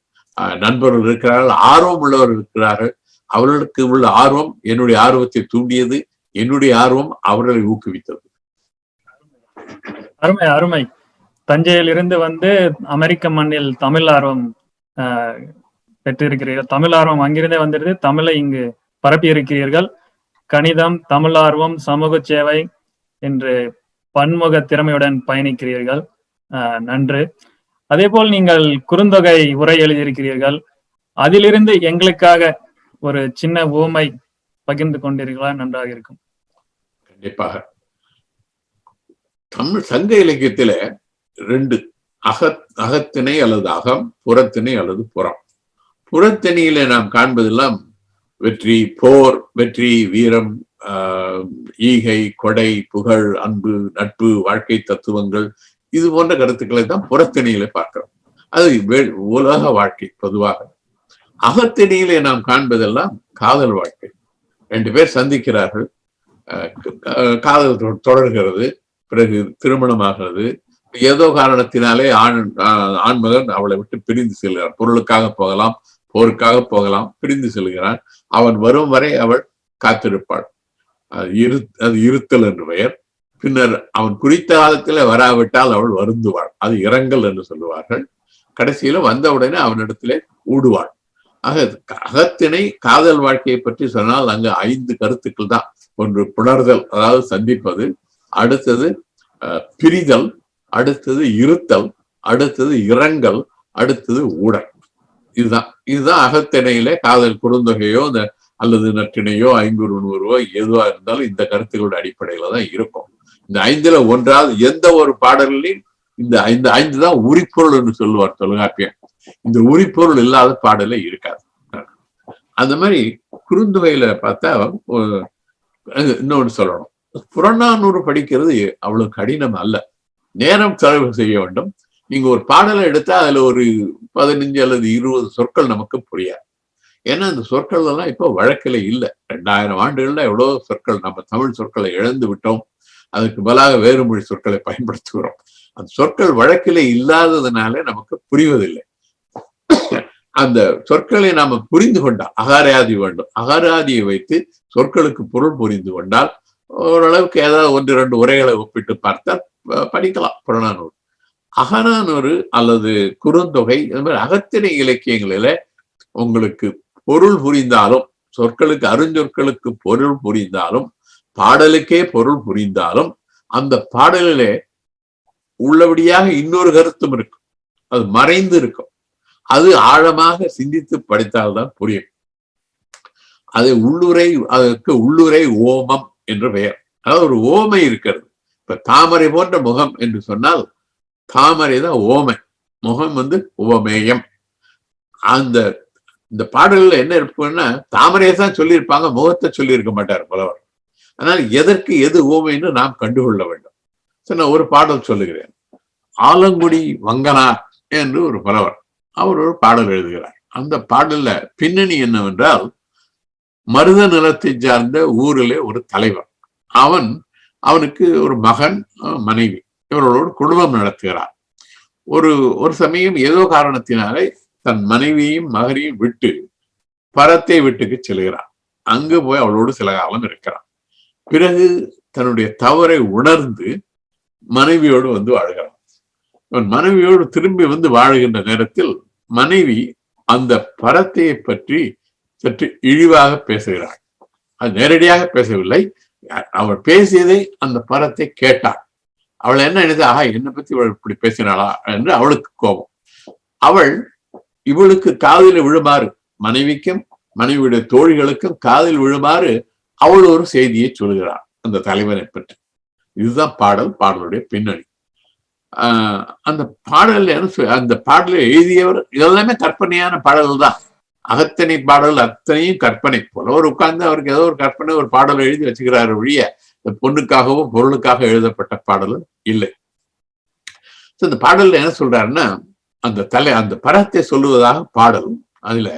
நண்பர்கள் இருக்கிறார்கள், ஆர்வம் உள்ளவர்கள் இருக்கிறார்கள். அவர்களுக்கு உள்ள ஆர்வம் என்னுடைய ஆர்வத்தை தூண்டியது, என்னுடைய ஆர்வம் அவர்களை ஊக்குவித்தது. அருமை அருமை. தஞ்சையிலிருந்து அமெரிக்க மண்ணில் தமிழ் ஆர்வம் பெற்றிருக்கிறீர்கள். தமிழ் ஆர்வம் அங்கிருந்தே வந்துடுது, தமிழை இங்கு பரப்பி இருக்கிறீர்கள். கணிதம், தமிழ் ஆர்வம், சமூக சேவை என்று பன்முக திறமையுடன் பயணிக்கிறீர்கள். நன்று. அதே போல் நீங்கள் குறுந்தொகை உரை எழுதியிருக்கிறீர்கள். அதிலிருந்து எங்களுக்காக ஒரு சின்ன உவமை பகிர்ந்து கொண்டீர்களா? நன்றாக இருக்கும். கண்டிப்பாக. தமிழ் சங்க இலக்கியத்தில 2 அகத்திணை அல்லது அகம், புறத்திணை அல்லது புறம். புறத்திணையில நாம் காண்பதெல்லாம் வெற்றி, போர், வெற்றி, வீரம், ஈகை, கொடை, புகழ், அன்பு, நட்பு, வாழ்க்கை தத்துவங்கள், இது போன்ற கருத்துக்களை தான் புறத்திணையில பார்க்கிறோம். அது உலக வாழ்க்கை பொதுவாக. அகத்திணையிலே நாம் காண்பதெல்லாம் காதல் வாழ்க்கை. 2 பேர் சந்திக்கிறார்கள், காதல் தொடர்கிறது, பிறகு திருமணமாகிறது. ஏதோ காரணத்தினாலே ஆண்மகன் அவளை விட்டு பிரிந்து செல்கிறார். பொருளுக்காக போகலாம், போருக்காக போகலாம், பிரிந்து செல்கிறான். அவன் வரும் வரை அவள் காத்திருப்பாள். அது இருத்தல் என்று பெயர். பின்னர் அவன் குறித்த காலத்துல வராவிட்டால் அவள் வருந்துவாள். அது இரங்கல் என்று சொல்லுவார்கள். கடைசியில வந்தவுடனே அவனிடத்திலே ஊடுவாள். அகத்திணை காதல் வாழ்க்கையை பற்றி சொன்னால் அங்கு 5 கருத்துக்கள் தான். ஒன்று புணர்தல், அதாவது சந்திப்பது. அடுத்தது பிரிதல். அடுத்தது இருத்தல். அடுத்தது இரங்கல். அடுத்தது ஊடல். இதுதான் அகத்திணையிலே காதல். குறுந்தொகையோ அல்லது நற்றிணையோ 500 எதுவா இருந்தாலும் இந்த கருத்துக்களோட அடிப்படையில தான் இருக்கும். இந்த 5ல ஒன்றாவது எந்த ஒரு பாடலிலும் இந்த 5 தான் உரிப்பொருள் என்று சொல்லுவார் தொல்காப்பியம். இந்த உரிப்பொருள் இல்லாத பாடலே இருக்காது. அந்த மாதிரி குறுந்தொகையில பார்த்தா இன்னொன்று சொல்லணும். புறநானூறு படிக்கிறது அவ்வளவு கடினம் அல்ல. நேரம் செலவு செய்ய வேண்டும். நீங்க ஒரு பாடலை எடுத்தா அதுல ஒரு 15 அல்லது 20 சொற்கள் நமக்கு புரியாது. ஏன்னா அந்த சொற்கள் எல்லாம் இப்போ வழக்கில இல்லை. 2000 ஆண்டுகள்ல எவ்வளவு சொற்கள், நம்ம தமிழ் சொற்களை இழந்து விட்டோம். அதுக்கு பதிலாக வேறு மொழி சொற்களை பயன்படுத்துகிறோம். அந்த சொற்கள் வழக்கிலே இல்லாததுனால நமக்கு புரிவதில்லை. அந்த சொற்களை நாம புரிந்து கொண்டால், அகாராதி வேண்டும். அகாராதியை வைத்து சொற்களுக்கு பொருள் புரிந்து கொண்டால் ஓரளவுக்கு ஏதாவது 1-2 உரைகளை ஒப்பிட்டு பார்த்தால் படிக்கலாம் புறநானூறு. அகநானூறு அல்லது குறுந்தொகை, இந்த மாதிரி அகத்திணை இலக்கியங்களில உங்களுக்கு பொருள் புரிந்தாலும், சொற்களுக்கு அருஞ்சொற்களுக்கு பொருள் புரிந்தாலும், பாடலுக்கே பொருள் புரிந்தாலும், அந்த பாடலிலே உள்ளபடியாக இன்னொரு கருத்தும் இருக்கும். அது மறைந்து இருக்கும். அது ஆழமாக சிந்தித்து படித்தால்தான் புரியும். அது அதற்கு உள்ளுரை ஓமம் என்று பெயர். அதாவது ஒரு ஓமை இருக்கிறது. இப்ப தாமரை போன்ற முகம் என்று சொன்னால் தாமரை தான் ஓமை, முகம் உவமேயம். இந்த பாடல்ல என்ன இருக்குன்னா தாமரையை தான் சொல்லியிருப்பாங்க, முகத்தை சொல்லியிருக்க மாட்டார் புலவர். ஆனால் எதற்கு எது ஓமைன்னு நாம் கண்டுகொள்ள வேண்டும். நான் ஒரு பாடல் சொல்லுகிறேன். ஆலங்குடி வங்கனார் என்று ஒரு புலவர், அவர் ஒரு பாடல் எழுதுகிறார். அந்த பாடல்ல பின்னணி என்னவென்றால், மருத நிலத்தை சார்ந்த ஊரிலே ஒரு தலைவர். அவனுக்கு ஒரு மகன், மனைவி, இவர்களோடு குடும்பம் நடத்துகிறார். ஒரு சமயம் ஏதோ காரணத்தினாலே தன் மனைவியையும் மகனையும் விட்டு பரத்தை வீட்டுக்கு செல்கிறார். அங்கு போய் அவளோடு சில காலம் இருக்கிறார். பிறகு தன்னுடைய தவறை உணர்ந்து மனைவியோடு வாழ்கிறான். மனைவியோடு திரும்பி வாழுகின்ற நேரத்தில் மனைவி அந்த பரத்தையை பற்றி சற்று இழிவாக பேசுகிறாள். அது நேரடியாக பேசவில்லை. அவள் பேசியதை அந்த பரத்தை கேட்டாள். அவள் என்ன நினைத்தா, என்னை பத்தி இவள் இப்படி பேசினாளா என்று அவளுக்கு கோபம். அவள் இவளுக்கு காதில் விழுமாறு, மனைவிக்கும் மனைவியுடைய தோழிகளுக்கும் காதில் விழுமாறு அவள் ஒரு செய்தியை சொல்கிறாள் அந்த தலைவனை பற்றி. இதுதான் பாடலுடைய பின்னணி. அந்த அந்த பாடலை எழுதியவர் இதெல்லாமே கற்பனையான பாடல்கள் தான். அகத்தனை பாடல் அத்தனையும் கற்பனை. புலவர் உட்கார்ந்து அவருக்கு ஏதோ ஒரு கற்பனை ஒரு பாடல் எழுதி வச்சுக்கிறாரு ஒழிய பொண்ணுக்காகவோ பொருளுக்காக எழுதப்பட்ட பாடலும் இல்லை. இந்த பாடல்ல என்ன சொல்றாருன்னா, அந்த பரத்தை சொல்லுவதாக பாடல். அதுல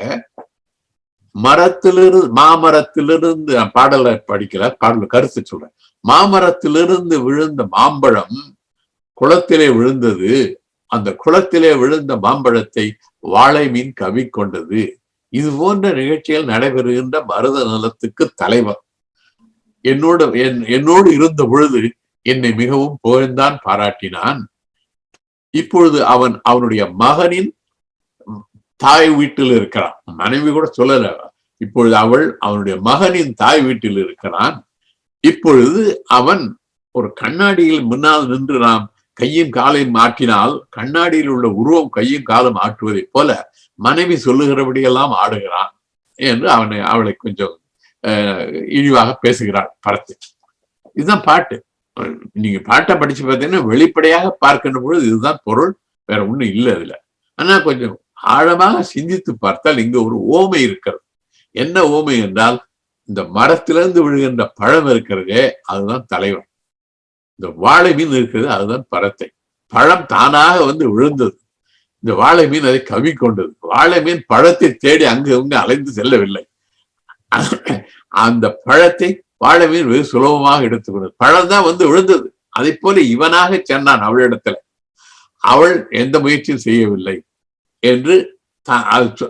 மாமரத்திலிருந்து பாடலை படிக்கல, பாடல் கருத்து சொல்றேன். மாமரத்திலிருந்து விழுந்த மாம்பழம் குளத்திலே விழுந்தது. அந்த குளத்திலே விழுந்த மாம்பழத்தை வாழை மீன் கவி கொண்டது. இது போன்ற நிகழ்ச்சிகள் நடைபெறுகின்ற மருத நலத்துக்கு தலைவர் என்னோடு இருந்த பொழுது என்னை மிகவும் புகழ்ந்தான், பாராட்டினான். இப்பொழுது அவனுடைய மகனின் தாய் வீட்டில் இருக்கிறான். மனைவி கூட சொல்லல. இப்பொழுது அவனுடைய மகனின் தாய் வீட்டில் இருக்கிறான். இப்பொழுது அவன் ஒரு கண்ணாடியில் முன்னால் நின்று நாம் கையும் காலையும் ஆட்டினால் கண்ணாடியில் உள்ள உருவம் கையும் காலம் ஆட்டுவதை போல மனைவி சொல்லுகிறபடியெல்லாம் ஆடுகிறான் என்று அவளை கொஞ்சம் இழிவாக பேசுகிறாள் பரத்து. இதுதான் பாட்டு. நீங்க பாட்டை படிச்சு பார்த்தீங்கன்னா வெளிப்படையாக பார்க்கின்ற பொழுது இதுதான் பொருள், வேற ஒண்ணும் இல்லை அதுல. ஆனா கொஞ்சம் ஆழமாக சிந்தித்து பார்த்தால் இங்க ஒரு ஓமை இருக்கிறது. என்ன ஓமை என்றால், இந்த மரத்திலிருந்து விழுகின்ற பழம் இருக்கிறதே அதுதான் தலைவன். இந்த வாழை மீன் இருக்கிறது அதுதான் பரத்தை. பழம் தானாக வந்து விழுந்தது, இந்த வாழை மீன் அதை கவி கொண்டது. வாழை மீன் பழத்தை தேடி அங்கு அலைந்து செல்லவில்லை. அந்த பழத்தை வாழை மீன் வெகு சுலபமாக எடுத்துக்கொண்டது. பழம் தான் வந்து விழுந்தது. அதை போல இவனாக சென்றான் அவளிடத்துல. அவள் எந்த முயற்சியும் செய்யவில்லை என்று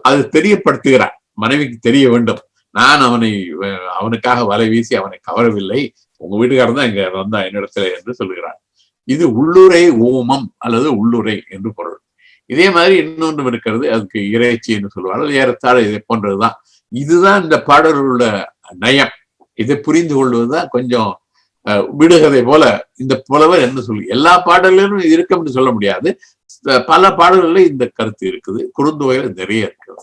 அது தெரியப்படுத்துகிறார். மனைவிக்கு தெரிய வேண்டும், நான் அவனுக்காக வலை வீசி அவனை கவரவில்லை, உங்க வீட்டுக்காரர் தான் இங்க வந்தா என்னிடத்துல என்று சொல்லுகிறார். இது உள்ளுரை ஓமம் அல்லது உள்ளுரை என்று பொருள். இதே மாதிரி இன்னொன்றும் இருக்கிறது, அதுக்கு இறைச்சி என்று சொல்லுவார்கள். ஏறத்தாழ இதை போன்றதுதான். இதுதான் இந்த பாடலுள்ள நயம். இதை புரிந்து கொள்வதுதான் கொஞ்சம் விடுகதை போல. இந்த புலவர் என்ன சொல்லு, எல்லா பாடல்களிலும் இருக்கும் என்று சொல்ல முடியாது. பல பாடல்கள்ல இந்த கருத்து இருக்குது, குறுந்தொகையில நிறைய இருக்குது.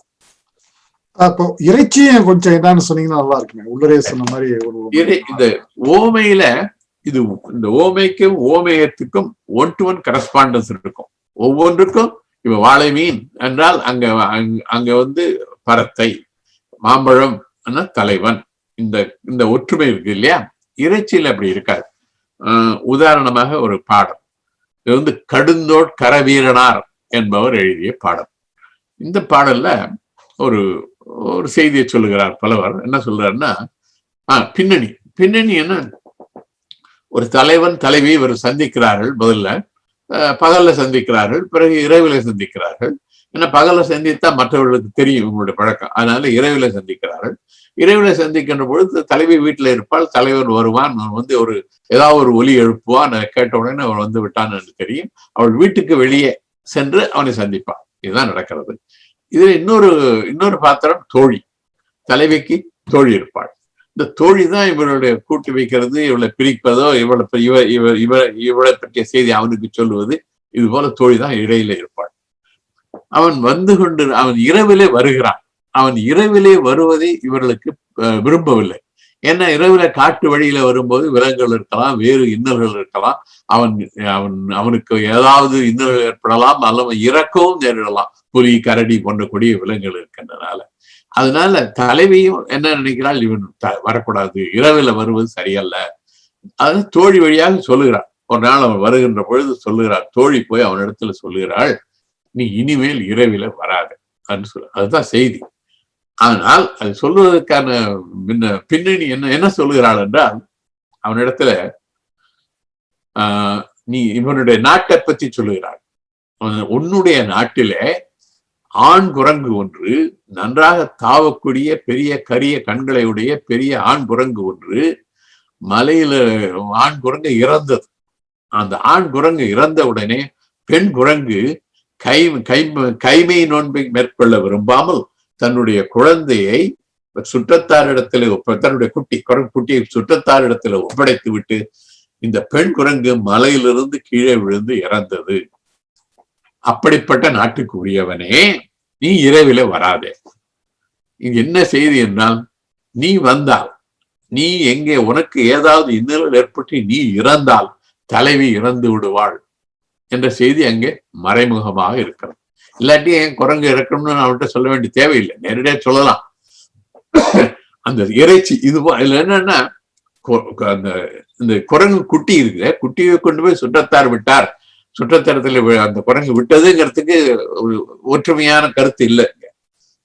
அப்போ இறைச்சியும் கொஞ்சம் என்னன்னு சொன்னீங்கன்னா நல்லா இருக்குமே. உள்ளரே சொன்ன மாதிரி இந்த ஓமையில இந்த ஓமைக்கும் ஓமேயத்துக்கும் 1-to-1 கரஸ்பாண்டன்ஸ் இருக்கும். ஒவ்வொன்றுக்கும் இப்ப வாழை மீன் என்றால் அங்க வந்து பரத்தை, மாம்பழம் தலைவன், இந்த ஒற்றுமை இருக்கு இல்லையா. இறைச்சியில் அப்படி இருக்காது. உதாரணமாக ஒரு பாடம், இது வந்து கடுந்தோட் கரவீரனார் என்பவர் எழுதிய பாடம். இந்த பாடல்ல ஒரு செய்தியை சொல்லுகிறார் புலவர். என்ன சொல்றாருன்னா, பின்னணி என்ன, ஒரு தலைவன் தலைவி இவர் சந்திக்கிறார்கள். முதல்ல பகல்ல சந்திக்கிறார்கள், பிறகு இரவில சந்திக்கிறார்கள். ஏன்னா பகல்ல சந்தித்தா மற்றவர்களுக்கு தெரியும் இவங்களுடைய பழக்கம், அதனால இரவில சந்திக்கிறார்கள். இரவில சந்திக்கின்ற பொழுது தலைவி வீட்டுல இருப்பாள், தலைவன் வருவான், வந்து ஏதாவது ஒரு ஒலி எழுப்புவான், கேட்ட உடனே அவன் வந்து விட்டான் என்று தெரியும். அவள் வீட்டுக்கு வெளியே சென்று அவனை சந்திப்பான். இதுதான் நடக்கிறது. இதுல இன்னொரு பாத்திரம் தோழி. தலைவிக்கு தோழி இருப்பாள். இந்த தோழி தான் இவருடைய கூட்டு வைக்கிறது, இவளை பிரிப்பதோ, இவளை பற்றிய செய்தி அவனுக்கு சொல்லுவது. இது போல தோழி தான் இடையில இருப்பாள். அவன் இரவிலே வருகிறான். அவன் இரவிலே வருவதை இவர்களுக்கு விரும்பவில்லை. ஏன்னா இரவில காட்டு வழியில வரும்போது விலங்குகள் இருக்கலாம், வேறு இன்னல்கள் இருக்கலாம், அவனுக்கு ஏதாவது இன்னல்கள் ஏற்படலாம், அல்லது இறக்கவும் நேரிடலாம். புலி, கரடி போன்ற கொடிய விலங்குகள் இருக்கின்றனால. அதனால தலைவியும் என்ன நினைக்கிறாள், இவன் வரக்கூடாது, இரவில வருவது சரியல்ல. அது தோழி வழியாக சொல்லுகிறாள். ஒரு நாள் அவன் வருகின்ற பொழுது சொல்லுகிறாள், தோழி போய் அவனிடத்துல சொல்லுகிறாள், நீ இனிமேல் இரவில வராது அப்படின்னு சொல்ல. அதுதான் செய்தி. ஆனால் அது சொல்வதற்கான பின்னணி என்ன சொல்லுகிறாள் என்றால், அவனிடத்துல நீ இவனுடைய நாட்டை பற்றி சொல்லுகிறாள். உன்னுடைய நாட்டிலே ஆண் குரங்கு ஒன்று, நன்றாக தாவக்கூடிய பெரிய கரிய கண்களை உடைய பெரிய ஆண் குரங்கு ஒன்று மலையில ஆண் குரங்கு இறந்தது. அந்த ஆண் குரங்கு இறந்த உடனே பெண் குரங்கு கைமை நோன்பை மேற்கொள்ள விரும்பாமல் தன்னுடைய குழந்தையை சுற்றத்தாரிடத்தில் தன்னுடைய குட்டியை சுற்றத்தாரிடத்தில் ஒப்படைத்து விட்டு இந்த பெண் குரங்கு மலையிலிருந்து கீழே விழுந்து இறந்தது. அப்படிப்பட்ட நாட்டுக்கு உரியவனே, நீ இரவில வராதே. இது என்ன செய்தி என்றால், நீ வந்தால், நீ எங்கே உனக்கு ஏதாவது இன்னல் ஏற்பட்டு நீ இறந்தால் தலைவி இறந்து விடுவாள் என்ற செய்தி அங்கே மறைமுகமாக இருக்கிறது. இல்லாட்டி என் குரங்கு இறக்கணும்னு அவன்கிட்ட சொல்ல வேண்டிய தேவையில்லை, நேரடியா சொல்லலாம். அந்த இறைச்சி இது என்னன்னா, அந்த இந்த குரங்கு குட்டி இருக்குது, குட்டியை கொண்டு போய் சுற்றத்தார் விட்டார், சுற்றத்தரத்துல அந்த குரங்கு விட்டதுங்கிறதுக்கு ஒரு ஒற்றுமையான கருத்து இல்லை.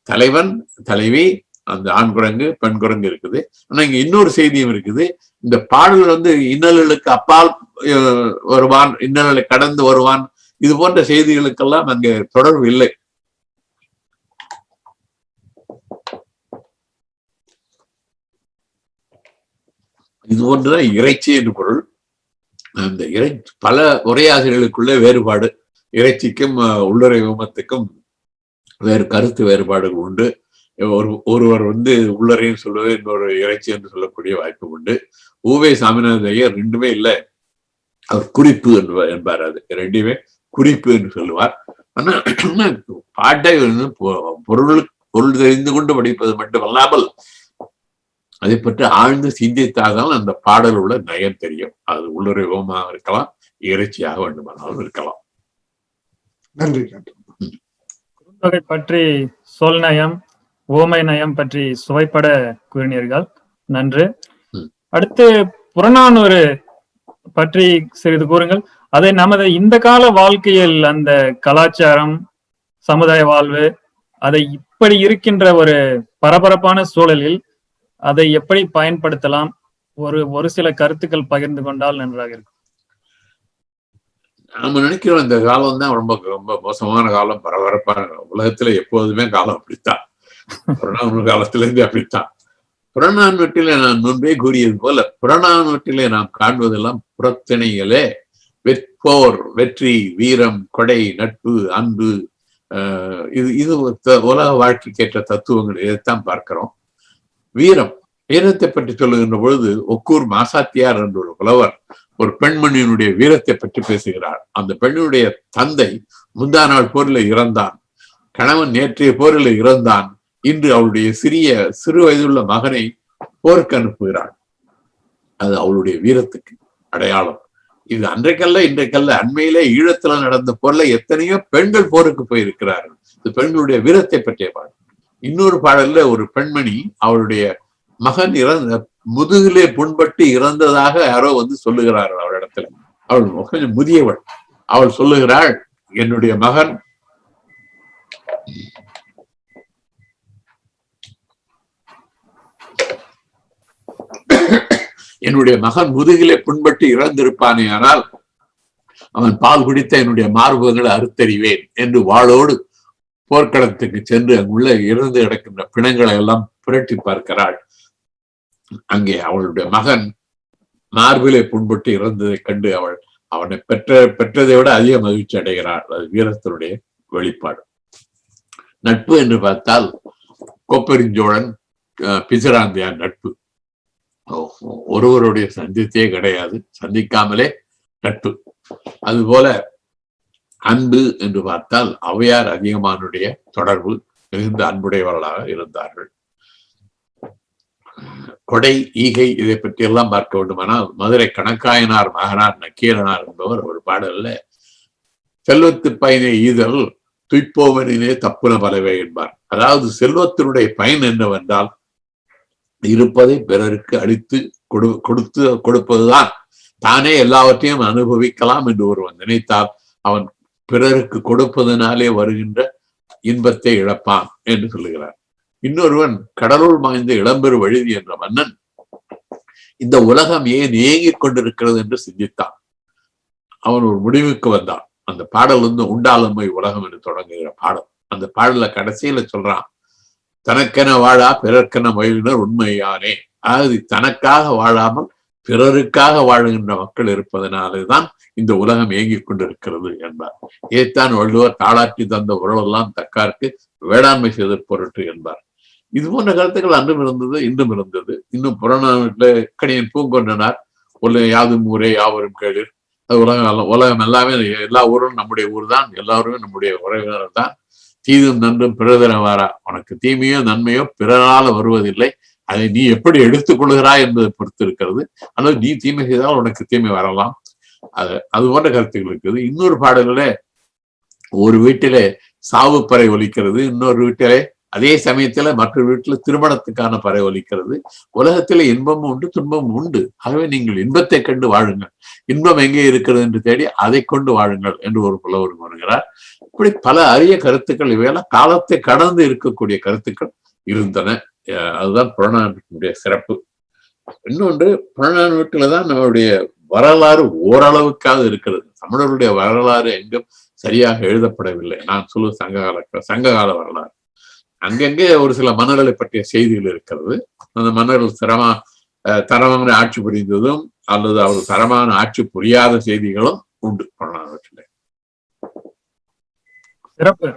தலைவன் தலைவி, அந்த ஆண் குரங்கு பெண் குரங்கு இருக்குது. ஆனா இங்க இன்னொரு செய்தியும் இருக்குது. இந்த பாடல் இன்னல்களுக்கு அப்பால் வருவான், இன்னல்களை கடந்து வருவான், இது போன்ற செய்திகளுக்கெல்லாம் அங்க தொடர்பு இல்லை. இது போன்றுதான் இறைச்சி என்று பொருள். அந்த பல உரையாசிரியர்களுக்குள்ள வேறுபாடு, இறைச்சிக்கும் உள்ளுரை உமத்துக்கும் வேறு கருத்து வேறுபாடுகள் உண்டு. ஒருவர் உள்ளரையும் சொல்லுவது, இன்னொரு இறைச்சி என்று சொல்லக்கூடிய வாய்ப்பு உண்டு. ஊவே சாமிநாத ஐயர் ரெண்டுமே இல்லை, அவர் குறிப்பு என்பார். அது ரெண்டுமே குறிப்பு என்று சொல்லுவார். ஆனா பாட்டை பொருள் தெரிந்து கொண்டு படிப்பது மட்டுமல்லாமல் அதை பற்றி ஆழ்ந்து சிந்தித்தால்தான் அந்த பாடல் உள்ள நயம் தெரியும். அது உள்ளுரை ஓமாக இருக்கலாம், இறைச்சியாக வேண்டுமானாலும் இருக்கலாம். நன்றி. குறுந்தொகை பற்றி சொல் நயம், ஓமை நயம் பற்றி சுவைப்பட கூறினீர்கள், நன்று. அடுத்து புறநானூறு பற்றி சிறிது கூறுங்கள். அதை நமது இந்த கால வாழ்க்கையில் அந்த கலாச்சாரம், சமுதாய வாழ்வு, அதை இப்படி இருக்கின்ற ஒரு பரபரப்பான சூழலில் அதை எப்படி பயன்படுத்தலாம், ஒரு சில கருத்துக்கள் பகிர்ந்து கொண்டால் நன்றாக இருக்கும். நாம நினைக்கிறோம் இந்த காலம் தான் ரொம்ப ரொம்ப மோசமான காலம், பரபரப்பான உலகத்துல எப்போதுமே காலம் அப்படித்தான், புறநானூறு காலத்துல இருந்து அப்படித்தான். புறநானூற்றிலே நான் முன்பே கூறியது போல, புறநானூற்றிலே நாம் காண்பதெல்லாம் புறத்திணைகளே, போர், வெற்றி, வீரம், கொடை, நட்பு, அன்பு, இது உலக வாழ்க்கைக்கேற்ற தத்துவங்கள், இதைத்தான் பார்க்கிறோம். வீரத்தை பற்றி சொல்லுகின்ற பொழுது ஒக்கூர் மாசாத்தியார் என்ற ஒரு புலவர் ஒரு பெண்மணியினுடைய வீரத்தை பற்றி பேசுகிறார். அந்த பெண்ணுடைய தந்தை முந்தா நாள் போரில் இறந்தான், கணவன் நேற்றைய போரில் இறந்தான், இன்று அவளுடைய சிறு வயதுள்ள மகனை போருக்கு அனுப்புகிறாள். அது அவளுடைய வீரத்துக்கு அடையாளம். இது அன்றைக்கல்ல இன்றைக்கல்ல, அண்மையிலே ஈழத்துல நடந்த போர்ல எத்தனையோ பெண்கள் போருக்கு போயிருக்கிறார்கள். இது பெண்களுடைய வீரத்தை பற்றிய பாடல். இன்னொரு பாடல்ல ஒரு பெண்மணி அவளுடைய மகன் முதுகிலே புண்பட்டு இறந்ததாக யாரோ சொல்லுகிறார்கள் அவளிடத்துல. அவள் கொஞ்சம் முதியவள். அவள் சொல்லுகிறாள், என்னுடைய மகன் முதுகிலே புண்பட்டு இறந்திருப்பானே, ஆனால் அவன் பால் குடித்த என்னுடைய மார்பகங்களை அறுத்தறிவேன் என்று வாளோடு போர்க்களத்துக்கு சென்று அங்குள்ள இறந்து கிடக்கின்ற பிணங்களை எல்லாம் புரட்டி பார்க்கிறாள். அங்கே அவளுடைய மகன் மார்பிலே புண்பட்டு இறந்ததை கண்டு அவனை பெற்றதை விட அதிக மகிழ்ச்சி அடைகிறாள். அது வீரத்தினுடைய வெளிப்பாடு. நட்பு என்று பார்த்தால் கோப்பெருஞ்சோழன், பிசிராந்தையார் நட்பு. ஒருவருடைய சந்தித்தே கிடையாது, சந்திக்காமலே நட்பு. அதுபோல அன்பு என்று பார்த்தால் ஔவையார் அதிகமானுடைய தொடர்பு, மிகுந்த அன்புடையவர்களாக இருந்தார்கள். கொடை, ஈகை, இதை பற்றி எல்லாம் பார்க்க வேண்டுமானால் மதுரை கணக்காயனார் மகனார் நக்கீரனார் என்பவர் ஒரு பாடல்ல செல்வத்து பயனை ஈதல் துய்ப்போவனிலே தப்புன பலவே என்பார். அதாவது செல்வத்தினுடைய பயன் என்னவென்றால் இருப்பதை பிறருக்கு அளித்து கொடுப்பதுதான். தானே எல்லாவற்றையும் அனுபவிக்கலாம் என்று ஒருவன் நினைத்தால் அவன் பிறருக்கு கொடுப்பதனாலே வருகின்ற இன்பத்தை இழப்பான் என்று சொல்லுகிறார். இன்னொருவன் கடலுள் மாய்ந்த இளம்பெரு வழுதி என்ற மன்னன் இந்த உலகம் ஏன் ஏங்கிக் கொண்டிருக்கிறது என்று சிந்தித்தான். அவன் ஒரு முடிவுக்கு வந்தான். அந்த பாடல் உண்டாளம்மை உலகம் என்று தொடங்குகிற பாடல். அந்த பாடல கடைசியில சொல்றான், தனக்கென வாழா பிறர்க்கென மகிழ்னர் உண்மையானே. அதாவது தனக்காக வாழாமல் பிறருக்காக வாழுகின்ற மக்கள் இருப்பதனால்தான் இந்த உலகம் இயங்கிக் கொண்டிருக்கிறது என்பார். ஏத்தான் வள்ளுவர் தாளாற்றி தந்த உறவெல்லாம் தக்காருக்கு வேளாண்மை செய்த பொருட்டு என்பார். இது போன்ற கருத்துக்கள் அன்றும் இருந்தது, இன்றும் இருந்தது. இன்னும் புறநானூற்றுல கணியன் பூங்கொன்றனார் யாதும் ஊரே யாவரும் கேளு, அது உலகம் எல்லாமே, எல்லா ஊரும் நம்முடைய ஊர் தான், எல்லாருமே நம்முடைய உறவினர் தான். தீதும் நன்றும் பிறதரவாரா, உனக்கு தீமையோ நன்மையோ பிறரால வருவதில்லை, அதை நீ எப்படி எடுத்துக் கொள்கிறாய் என்பதை பொறுத்து இருக்கிறது. அல்லது நீ தீமை செய்தால் உனக்கு தீமை வரலாம். அது போன்ற கருத்துக்கள் இருக்குது. இன்னொரு பாடல்களே ஒரு வீட்டிலே சாவு பறை ஒலிக்கிறது, இன்னொரு வீட்டிலே அதே சமயத்துல மற்றொரு வீட்டுல திருமணத்துக்கான பறை ஒலிக்கிறது. உலகத்துல இன்பமும் உண்டு, துன்பமும் உண்டு. ஆகவே நீங்கள் இன்பத்தை கண்டு வாழுங்கள், இன்பம் எங்கே இருக்கிறது என்று தேடி அதை கொண்டு வாழுங்கள் என்று ஒரு புலவர் வருகிறார். இப்படி பல அரிய கருத்துக்கள், இவையெல்லாம் காலத்தை கடந்து இருக்கக்கூடிய கருத்துக்கள் இருந்தன. அதுதான் புறநானூற்றினுடைய சிறப்பு. இன்னொன்று, புறநானூற்றில்தான் நம்மளுடைய வரலாறு ஓரளவுக்காக இருக்கிறது. தமிழர்களுடைய வரலாறு எங்கும் சரியாக எழுதப்படவில்லை. நான் சொல்லுவது சங்ககால வரலாறு. அங்கங்கே ஒரு சில மன்னர்களை பற்றிய செய்திகள் இருக்கிறது. அந்த மன்னர்கள் தரமான ஆட்சி புரிந்ததும் அல்லது அவர் தரமான ஆட்சி புரியாத செய்திகளும் உண்டு புறநானூற்றிலே. சிறப்பு.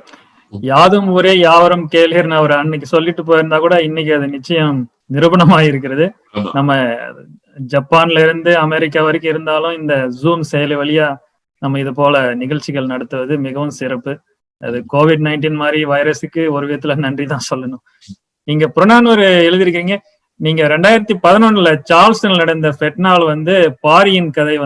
யாதும் ஊரே யாவரும் கேள்வின்னு அவர் அன்னைக்கு சொல்லிட்டு போயிருந்தா கூட இன்னைக்கு அது நிச்சயம் நிரூபணமாயிருக்கிறது. நம்ம ஜப்பான்ல இருந்து அமெரிக்கா வரைக்கும் இருந்தாலும் இந்த ஜூம் செயலி வழியா நம்ம இது போல நிகழ்ச்சிகள் நடத்துவது மிகவும் சிறப்பு. அது COVID-19 மாதிரி வைரஸுக்கு ஒரு விதத்துல நன்றி தான் சொல்லணும். நீங்க புறநானூறு எழுதிருக்கீங்க. நீங்க 2011 சார்ல்ஸ்டன்ல நடந்த ஃபெட்னால் பாரியின் கதை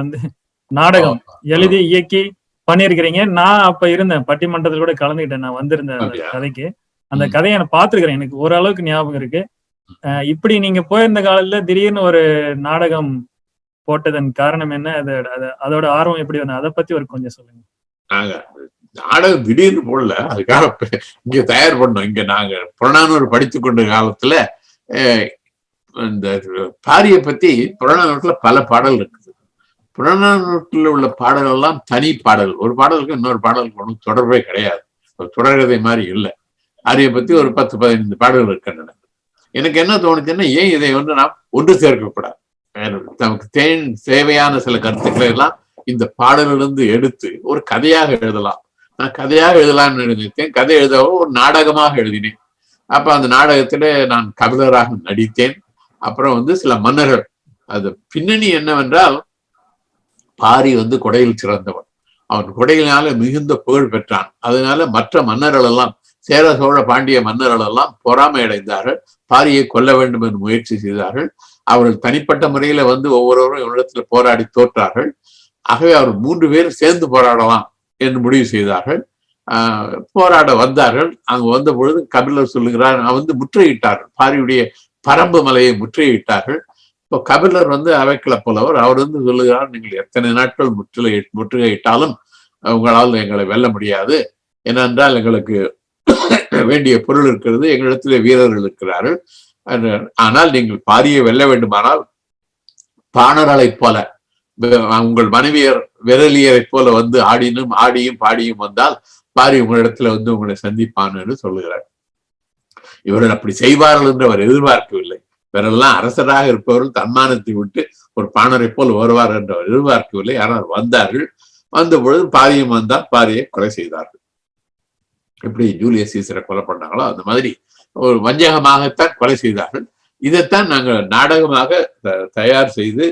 நாடகம் எழுதி இயக்கி பண்ணிருக்கிறீங்க. நான் அப்ப இருந்தேன், பட்டிமன்றத்தில் கூட கலந்துக்கிட்டேன், நான் வந்திருந்தேன் அந்த கதைக்கு. அந்த கதையை நான் பாத்துருக்கிறேன், எனக்கு ஓரளவுக்கு ஞாபகம் இருக்கு. இப்படி நீங்க போயிருந்த காலத்துல திடீர்னு ஒரு நாடகம் போட்டதன் காரணம் என்ன, அதோட ஆர்வம் எப்படி வந்தது, அதை பத்தி ஒரு கொஞ்சம் சொல்லுங்க. நாடகம் திடீர்னு போடல, அதுக்காக இங்க தயார் பண்ணோம். இங்க நாங்க புறநானூறு படித்து கொண்ட காலத்துல இந்த பாரிய பத்தி புறநானூற்றுல பல பாடல் இருக்குது. புறநானூற்றுல உள்ள பாடல்கள் எல்லாம் தனி பாடல். ஒரு பாடலுக்கு இன்னொரு பாடலுக்கு ஒன்றும் தொடர்பே கிடையாது, தொடர்கதை மாதிரி இல்லை. பாரியை பத்தி ஒரு 10-15 பாடல்கள் இருக்கின்றன. எனக்கு என்ன தோணுச்சுன்னா, ஏன் இதை நாம் ஒன்று சேர்க்கக்கூடாது? நமக்கு தேவையான சில கருத்துக்களை எல்லாம் இந்த பாடலிலிருந்து எடுத்து ஒரு கதையாக எழுதலாம். நான் கதையாக எழுதலாம்னு நினைத்தேன். கதை எழுதவோ ஒரு நாடகமாக எழுதினேன். அப்ப அந்த நாடகத்துல நான் கபிலராக நடித்தேன். அப்புறம் சில மன்னர்கள், அது பின்னணி என்னவென்றால், பாரி கொடையில் சிறந்தவன். அவன் கொடையினால மிகுந்த புகழ் பெற்றான். அதனால மற்ற மன்னர்கள் எல்லாம், சேர சோழ பாண்டிய மன்னர்கள் எல்லாம் பொறாமை அடைந்தார்கள். பாரியை கொல்ல வேண்டும் என்று முயற்சி செய்தார்கள். அவர்கள் தனிப்பட்ட முறையில ஒவ்வொருவரும் இவ்விடத்துல போராடி தோற்றார்கள். ஆகவே அவர் 3 பேர் சேர்ந்து போராடலாம் என்று முடிவு செய்தார்கள். போராட வந்தார்கள். அங்கு வந்த பொழுது கபிலர் சொல்லுகிறார், முற்றுகையிட்டார்கள், பாரியுடைய பரம்பு மலையை முற்றுகையிட்டார்கள். இப்போ கபிலர் அவைக்கள புலவர், அவர் சொல்லுகிறார், நீங்கள் எத்தனை நாட்கள் முற்றுகையிட்டாலும் உங்களால் எங்களை வெல்ல முடியாது. ஏனென்றால் எங்களுக்கு வேண்டிய பொருள் இருக்கிறது, எங்களிடத்திலே வீரர்கள் இருக்கிறார்கள். ஆனால் நீங்கள் பாரியை வெல்ல வேண்டுமானால் பாணர்களை போல, உங்கள் மனைவியர் விரலியரை போல ஆடியும் பாடியும் வந்தால் பாரி உங்களிடத்துல உங்களை சந்திப்பான் என்று சொல்லுகிறார். இவர்கள் அப்படி செய்வார்கள் என்று அவர் எதிர்பார்க்கவில்லை. இவரெல்லாம் அரசராக இருப்பவர்கள் தன்மானத்தை விட்டு ஒரு பாணரை போல் வருவார் என்று அவர் எதிர்பார்க்கவில்லை. ஆனால் வந்தார்கள். வந்த பொழுது பாரியும் வந்தால் பாரியை கொலை செய்தார்கள். எப்படி ஜூலியஸ் சீசரை கொலை பண்ணாங்களோ அந்த மாதிரி ஒரு வஞ்சகமாகத்தான் கொலை செய்தார்கள். இதைத்தான் நாங்கள் நாடகமாக தயார் செய்து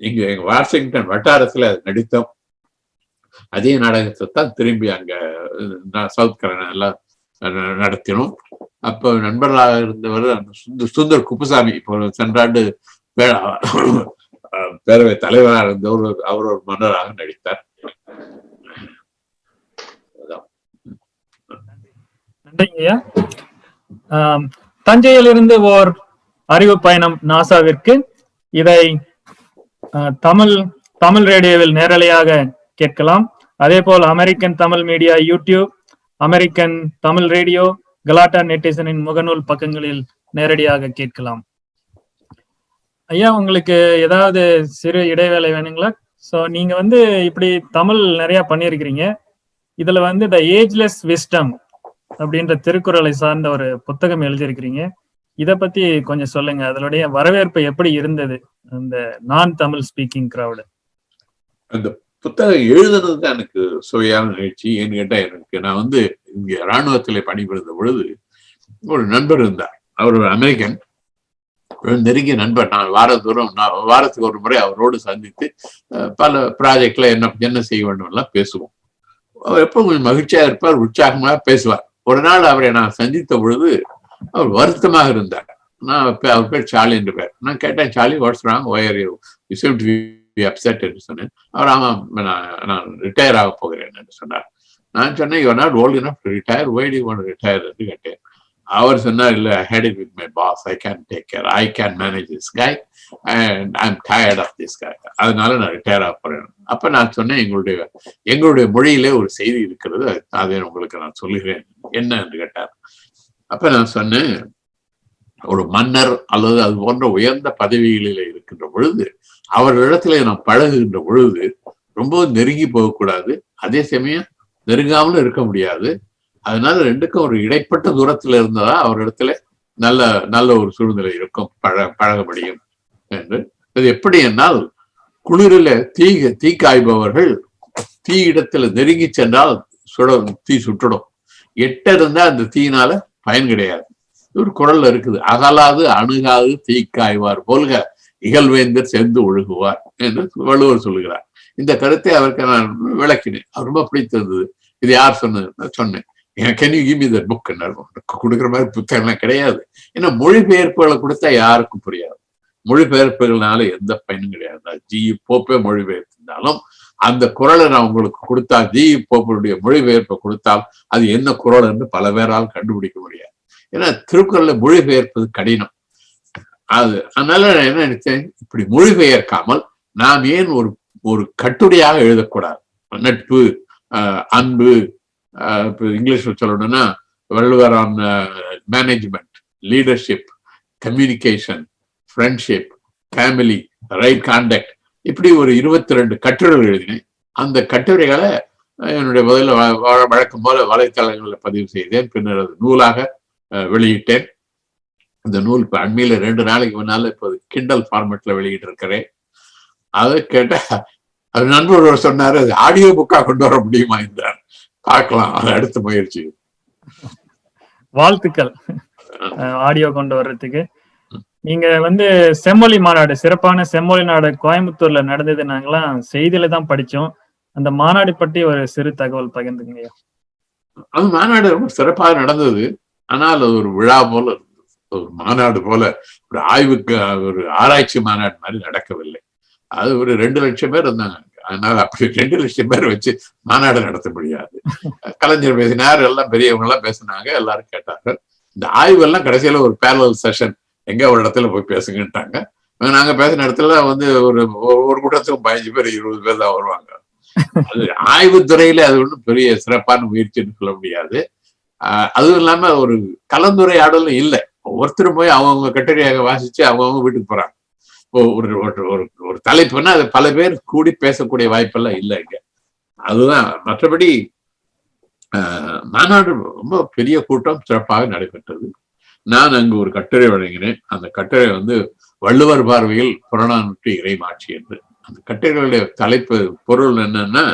இங்க எங்க வாஷிங்டன் வட்டாரத்துல நடித்தோம். அதே நாடகத்தை தான் திரும்பி அங்க சவுத் கரோலினா நடத்தினோம். அப்போ நண்பர்களாக இருந்தவர் சுந்தர் குப்புசாமி, இப்போ சென்றாண்டு பேரவை தலைவராக இருந்தவர், அவர் ஒரு மன்னராக நடித்தார். நன்றிங்கய்யா. தஞ்சையிலிருந்து ஓர் அறிவு பயணம் நாசாவிற்கு. இதை தமிழ் ரேடியோவில் நேரலையாக கேட்கலாம். அதே போல் American Tamil media YouTube, American Tamil radio, Galatta நெட்டிசனின் முகநூல் பக்கங்களில் நேரடியாக கேட்கலாம். ஐயா, உங்களுக்கு ஏதாவது சிறு இடைவேளை வேணுங்களா? ஸோ நீங்க இப்படி தமிழ் நிறைய பண்ணியிருக்கிறீங்க. இதுல த ஏஜ்லெஸ் விஸ்டம் அப்படின்ற திருக்குறளை சார்ந்த ஒரு புத்தகம் எழுதியிருக்கிறீங்க. இத பத்தி கொஞ்சம் சொல்லுங்க. அதனுடைய வரவேற்பு எப்படி இருந்தது அந்த நான் தமிழ் ஸ்பீக்கிங் கிரவுடு? அந்த புத்தகம் எழுதுனது தான் எனக்கு சுவையான நிகழ்ச்சி. ஏன்னு கேட்டா, நான் வந்து இங்க இராணுவத்திலே பணிபுரிந்த பொழுது ஒரு நண்பர் இருந்தார். அவர் ஒரு அமெரிக்கன், நெருங்கிய நண்பர். நான் வாரத்துக்கு ஒரு முறை அவரோடு சந்தித்து பல ப்ராஜெக்ட்ல என்ன செய்ய வேண்டும் எல்லாம் பேசுவோம். அவர் எப்போ கொஞ்சம் மகிழ்ச்சியா இருப்பார், உற்சாகமாக பேசுவார். ஒரு நாள் அவரை நான் சந்தித்த பொழுது அவர் வருத்தமாக இருந்தார். அவர் பேர் சார்லி என்று பேர். நான் கேட்டேன், Charlie, what's wrong, why are you seem to be upset என்று சொன்னேன். அவர், ஆமா, நான் ரிட்டையர் ஆக போகிறேன் என்று சொன்னார். நான் சொன்னேன், you are not old enough to retire, why do you want to retire என்று கேட்டேன். அவர் சொன்னார், இல்ல, I had it with my boss, I can take care, I can manage this guy and I'm tired of this guy, அதனால நான் retire ஆக போறேன். அப்ப நான் சொன்னேன், எங்களுடைய மொழியிலே ஒரு செய்தி இருக்கிறது, அதை உங்களுக்கு நான் சொல்லுகிறேன், என்ன என்று கேட்டார். அப்ப நான் சொன்னேன், ஒரு மன்னர் அல்லது அது போன்ற உயர்ந்த பதவிகளில் இருக்கின்ற பொழுது அவர்களிடத்துல நாம் பழகுகின்ற பொழுது ரொம்ப நெருங்கி போகக்கூடாது, அதே சமயம் நெருங்காமலும் இருக்க முடியாது. அதனால ரெண்டுக்கும் ஒரு இடைப்பட்ட தூரத்துல இருந்ததா அவரிடத்துல நல்ல ஒரு சூழ்நிலை இருக்கும், பழக முடியும் என்று. அது எப்படி என்னால், குளிரில தீ காய்பவர்கள் தீ இடத்துல நெருங்கி சென்றால் தீ சுட்டுடும், எட்ட இருந்தா அந்த தீயினால பயன் கிடையாது. ஒரு குரல்ல இருக்குது, அகலாது அணுகாது தீக்காய்வார் போல்க இகழ்வேந்தர் சேர்ந்து ஒழுகுவார் என்று வள்ளுவர் சொல்லுகிறார். இந்த கருத்தை அவருக்கு நான் விளக்கினேன். அவர் ரொம்ப பிடித்திருந்தது. இது யார் சொன்னது சொன்னேன். Can you give me that book? கொடுக்குற மாதிரி புத்தகம்லாம் கிடையாது. ஏன்னா மொழிபெயர்ப்புகளை கொடுத்தா யாருக்கும் புரியாது. மொழிபெயர்ப்புகள்னால எந்த பயனும் கிடையாது. ஜி போப்பே மொழிபெயர்த்திருந்தாலும் அந்த குரலை நான் உங்களுக்கு கொடுத்தால், ஜி போப்பனுடைய மொழிபெயர்ப்பை கொடுத்தால் அது என்ன குரல் என்று பல பேரால் கண்டுபிடிக்க முடியாது. ஏன்னா திருக்குறளை மொழிபெயர்ப்பது கடினம். அதனால நான் என்ன நினைச்சேன், இப்படி மொழிபெயர்க்காமல் நாம் ஏன் ஒரு கட்டுரையாக எழுதக்கூடாது? நட்பு, அன்பு, இங்கிலீஷ்ல சொல்லணும்னா Valluvar on management, leadership, communication, friendship, family, right contact, இப்படி ஒரு 22 கட்டுரைகள் எழுதினேன். அந்த கட்டுரைகளை என்னுடைய முதல்ல வழக்கம் போல வலைத்தளங்களில் பதிவு செய்தேன். பின்னர் அது நூலாக வெளியிட்டேன். இந்த நூல் இப்ப அண்மையில 2 நாளைக்கு முன்னால இப்போ கிண்டல் ஃபார்மேட்ல வெளியிட்டு இருக்கிறேன். அதை கேட்ட அது நண்பர் சொன்னாரு, அது ஆடியோ புக்கா கொண்டு வர முடியுமா என்றார். பார்க்கலாம், அது அடுத்த முயற்சி. வாழ்த்துக்கள் ஆடியோ கொண்டு வர்றதுக்கு. நீங்க செம்மொழி மாநாடு, சிறப்பான செம்மொழி நாடு கோயம்புத்தூர்ல நடந்தது. நாங்களாம் செய்தியில தான் படிச்சோம். அந்த மாநாடு பற்றி ஒரு சிறு தகவல் பகிர்ந்துங்க. அந்த மாநாடு ரொம்ப சிறப்பாக நடந்தது. ஆனால் அது ஒரு விழா போல இருந்தது, ஒரு மாநாடு போல, ஒரு ஆய்வுக்கு ஒரு ஆராய்ச்சி மாநாடு மாதிரி நடக்கவில்லை. அது ஒரு 2 லட்சம் பேர் இருந்தாங்க. அதனால அப்படி 2 லட்சம் பேர் வச்சு மாநாடு நடத்த முடியாது. கலைஞர் பேசினார், எல்லாம் பெரியவங்க எல்லாம் பேசினாங்க, எல்லாரும் கேட்டாங்க. இந்த ஆய்வு எல்லாம் கடைசியில ஒரு பேரலல் செஷன், எங்க ஒரு இடத்துல போய் பேசுங்கட்டாங்க. நாங்க பேசின இடத்துல ஒரு கூட்டத்துக்கும் 15 பேர் 20 பேர் தான் வருவாங்க. அது ஆய்வுத்துறையில அது ஒன்றும் பெரிய சிறப்பான முயற்சின்னு சொல்ல முடியாது. அதுவும் இல்லாம ஒரு கலந்துரையாடலும் இல்லை. ஒவ்வொருத்தரும் போய் அவங்கவுங்க கட்டுரையாக வாசிச்சு அவங்கவுங்க வீட்டுக்கு போறாங்க. ஒரு தலைப்புன்னா அது பல பேர் கூடி பேசக்கூடிய வாய்ப்பெல்லாம் இல்லை இங்க. அதுதான். மற்றபடி மாநாடு ரொம்ப பெரிய கூட்டம், சிறப்பாக நடைபெற்றது. நான் அங்கு ஒரு கட்டுரை வழங்கினேன். அந்த கட்டுரை வள்ளுவர் பார்வையில் புறநானூற்று இறைமாட்சி என்று. அந்த கட்டுரைகளுடைய தலைப்பு பொருள் என்னன்னா,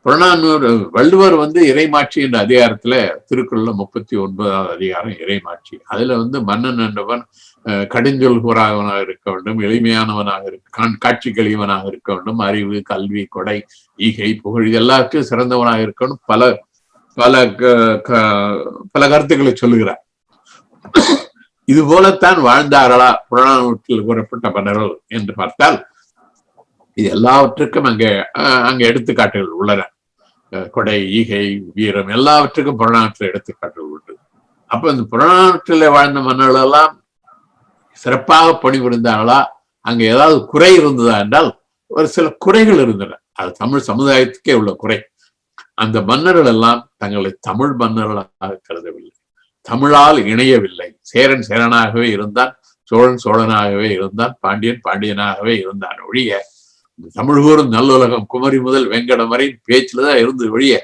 புறநானூறு வள்ளுவர் இறைமாட்சி என்ற அதிகாரத்துல திருக்குறள்ல 39வது அதிகாரம் இறைமாட்சி. அதுல மன்னன் என்றவன் கடுஞ்சொல் கூறாதவனாக இருக்க வேண்டும், எளிமையானவனாக காட்சி கழிவனாக இருக்க வேண்டும், அறிவு, கல்வி, கொடை, ஈகை, புகழ், இது எல்லாத்துக்கும் சிறந்தவனாக இருக்கணும். பல பல பல கருத்துக்களை சொல்லுகிறார். இது போலத்தான் வாழ்ந்தார்களா புறநானூற்றில் கூறப்பட்ட மன்னர்கள் என்று பார்த்தால் இது எல்லாவற்றுக்கும் அங்க எடுத்துக்காட்டுகள் உள்ளன. கொடை, ஈகை, வீரம் எல்லாவற்றுக்கும் புறநானூற்றில் எடுத்துக்காட்டுகள் உண்டு. அப்ப இந்த புறநானூற்றில் வாழ்ந்த மன்னர்கள் எல்லாம் சிறப்பாக பணிபுரிந்தார்களா? அங்க ஏதாவது குறை இருந்ததா என்றால் ஒரு சில குறைகள் இருந்தன. அது தமிழ் சமுதாயத்துக்கே உள்ள குறை. அந்த மன்னர்கள் எல்லாம் தங்களை தமிழ் மன்னர்களாக கருதவில்லை, தமிழால் இணையவில்லை. சேரன் சேரனாகவே இருந்தான், சோழன் சோழனாகவே இருந்தான், பாண்டியன் பாண்டியனாகவே இருந்தான் ஒழிய தமிழ் கூறும் நல்லுலகம் குமரி முதல் வெங்கடம் வரை பேச்சுலதான் இருந்து ஒழிய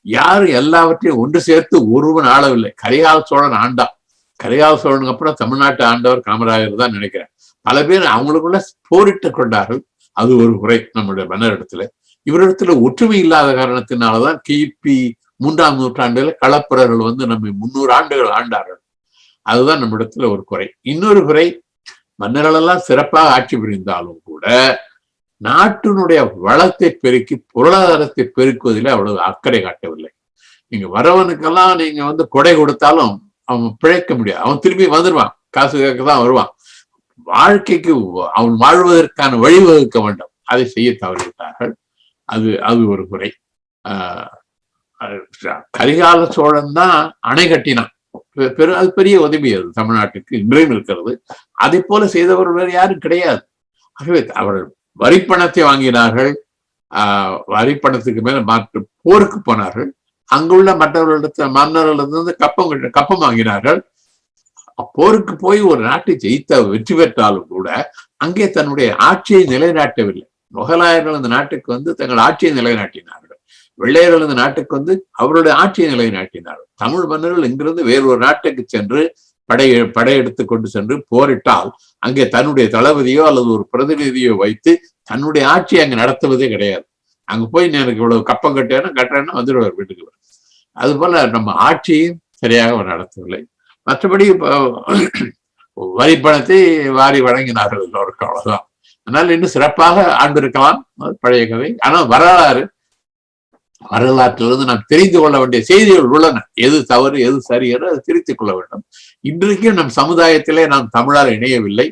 யாரும் எல்லாவற்றையும் ஒன்று சேர்த்து ஒருவன் ஆளவில்லை. கரிகால் சோழன் ஆண்டான், கரிகால சோழனுக்கு அப்புறம் தமிழ்நாட்டு ஆண்டவர் காமராஜர் தான் நினைக்கிறேன். பல பேர் அவங்களுக்குள்ள போரிட்டு கொண்டார்கள். அது ஒரு குறை நம்முடைய மன்னரிடத்துல. இவரிடத்துல ஒற்றுமை இல்லாத காரணத்தினாலதான் கிபி 3ஆம் நூற்றாண்டுல களப்பிரர்கள் நம்ம 300 ஆண்டுகள் ஆண்டார்கள். அதுதான் நம்ம இடத்துல ஒரு குறை. இன்னொரு குறை, மன்னர்கள் எல்லாம் சிறப்பாக ஆட்சி புரிந்தாலும் கூட நாட்டினுடைய வளத்தை பெருக்கி பொருளாதாரத்தை பெருக்குவதில் அவ்வளவு அக்கறை காட்டவில்லை. நீங்க வரவனுக்கெல்லாம் நீங்க கொடை கொடுத்தாலும் அவன் பிழைக்க முடியாது. அவன் திரும்பி வந்துடுவான், காசு கேட்க தான் வருவான். வாழ்க்கைக்கு அவன் வாழ்வதற்கான வழிவகுக்க வேண்டும். அதை செய்ய தவறிவிட்டார்கள். அது ஒரு குறை. கரிகால சோழன் தான் அணை கட்டினான். அது பெரிய உதவி. அது தமிழ்நாட்டுக்கு இன்றையும் இருக்கிறது. அதை போல செய்தவர் வேறு யாரும் கிடையாது. ஆகவே அவர்கள் வரிப்பணத்தை வாங்கினார்கள். வரிப்பணத்துக்கு மேல மாற்று போருக்கு போனார்கள். அங்குள்ள மன்னர்களிடத்துல கப்பம் வாங்கினார்கள். போருக்கு போய் ஒரு நாட்டை வெற்றி பெற்றாலும் கூட அங்கே தன்னுடைய ஆட்சியை நிலைநாட்டவில்லை. முகலாயர்கள் இந்த நாட்டுக்கு தங்கள் ஆட்சியை நிலைநாட்டினார்கள். வெள்ளையர்கள் இந்த நாட்டுக்கு அவருடைய ஆட்சியை நிலைநாட்டினார்கள். தமிழ் மன்னர்கள் இங்கிருந்து வேறொரு நாட்டுக்கு சென்று படையெடுத்து கொண்டு சென்று போரிட்டால் அங்கே தன்னுடைய தளபதியோ அல்லது ஒரு பிரதிநிதியோ வைத்து தன்னுடைய ஆட்சியை அங்கு நடத்துவதே கிடையாது. அங்க போய் எனக்கு இவ்வளவு கப்பம் கட்டுறேன்னா வந்துடுவார் வீட்டுக்கு. அது போல நம்ம ஆட்சியும் சரியாக நடத்தவில்லை. மற்றபடி வரிப்பணத்தை வாரி வழங்கினார்கள் எல்லோருக்கும், அவ்வளவுதான். அதனால இன்னும் சிறப்பாக ஆண்டிருக்கலாம், பழைய கதை. ஆனா வரலாற்றிலிருந்து நாம் தெரிந்து கொள்ள வேண்டிய செய்திகள் உள்ளன. எது தவறு எது சரி என்று அதை திருத்திக் கொள்ள வேண்டும். இன்றைக்கும் நம் சமுதாயத்திலே நாம் தமிழால் இணையவில்லை.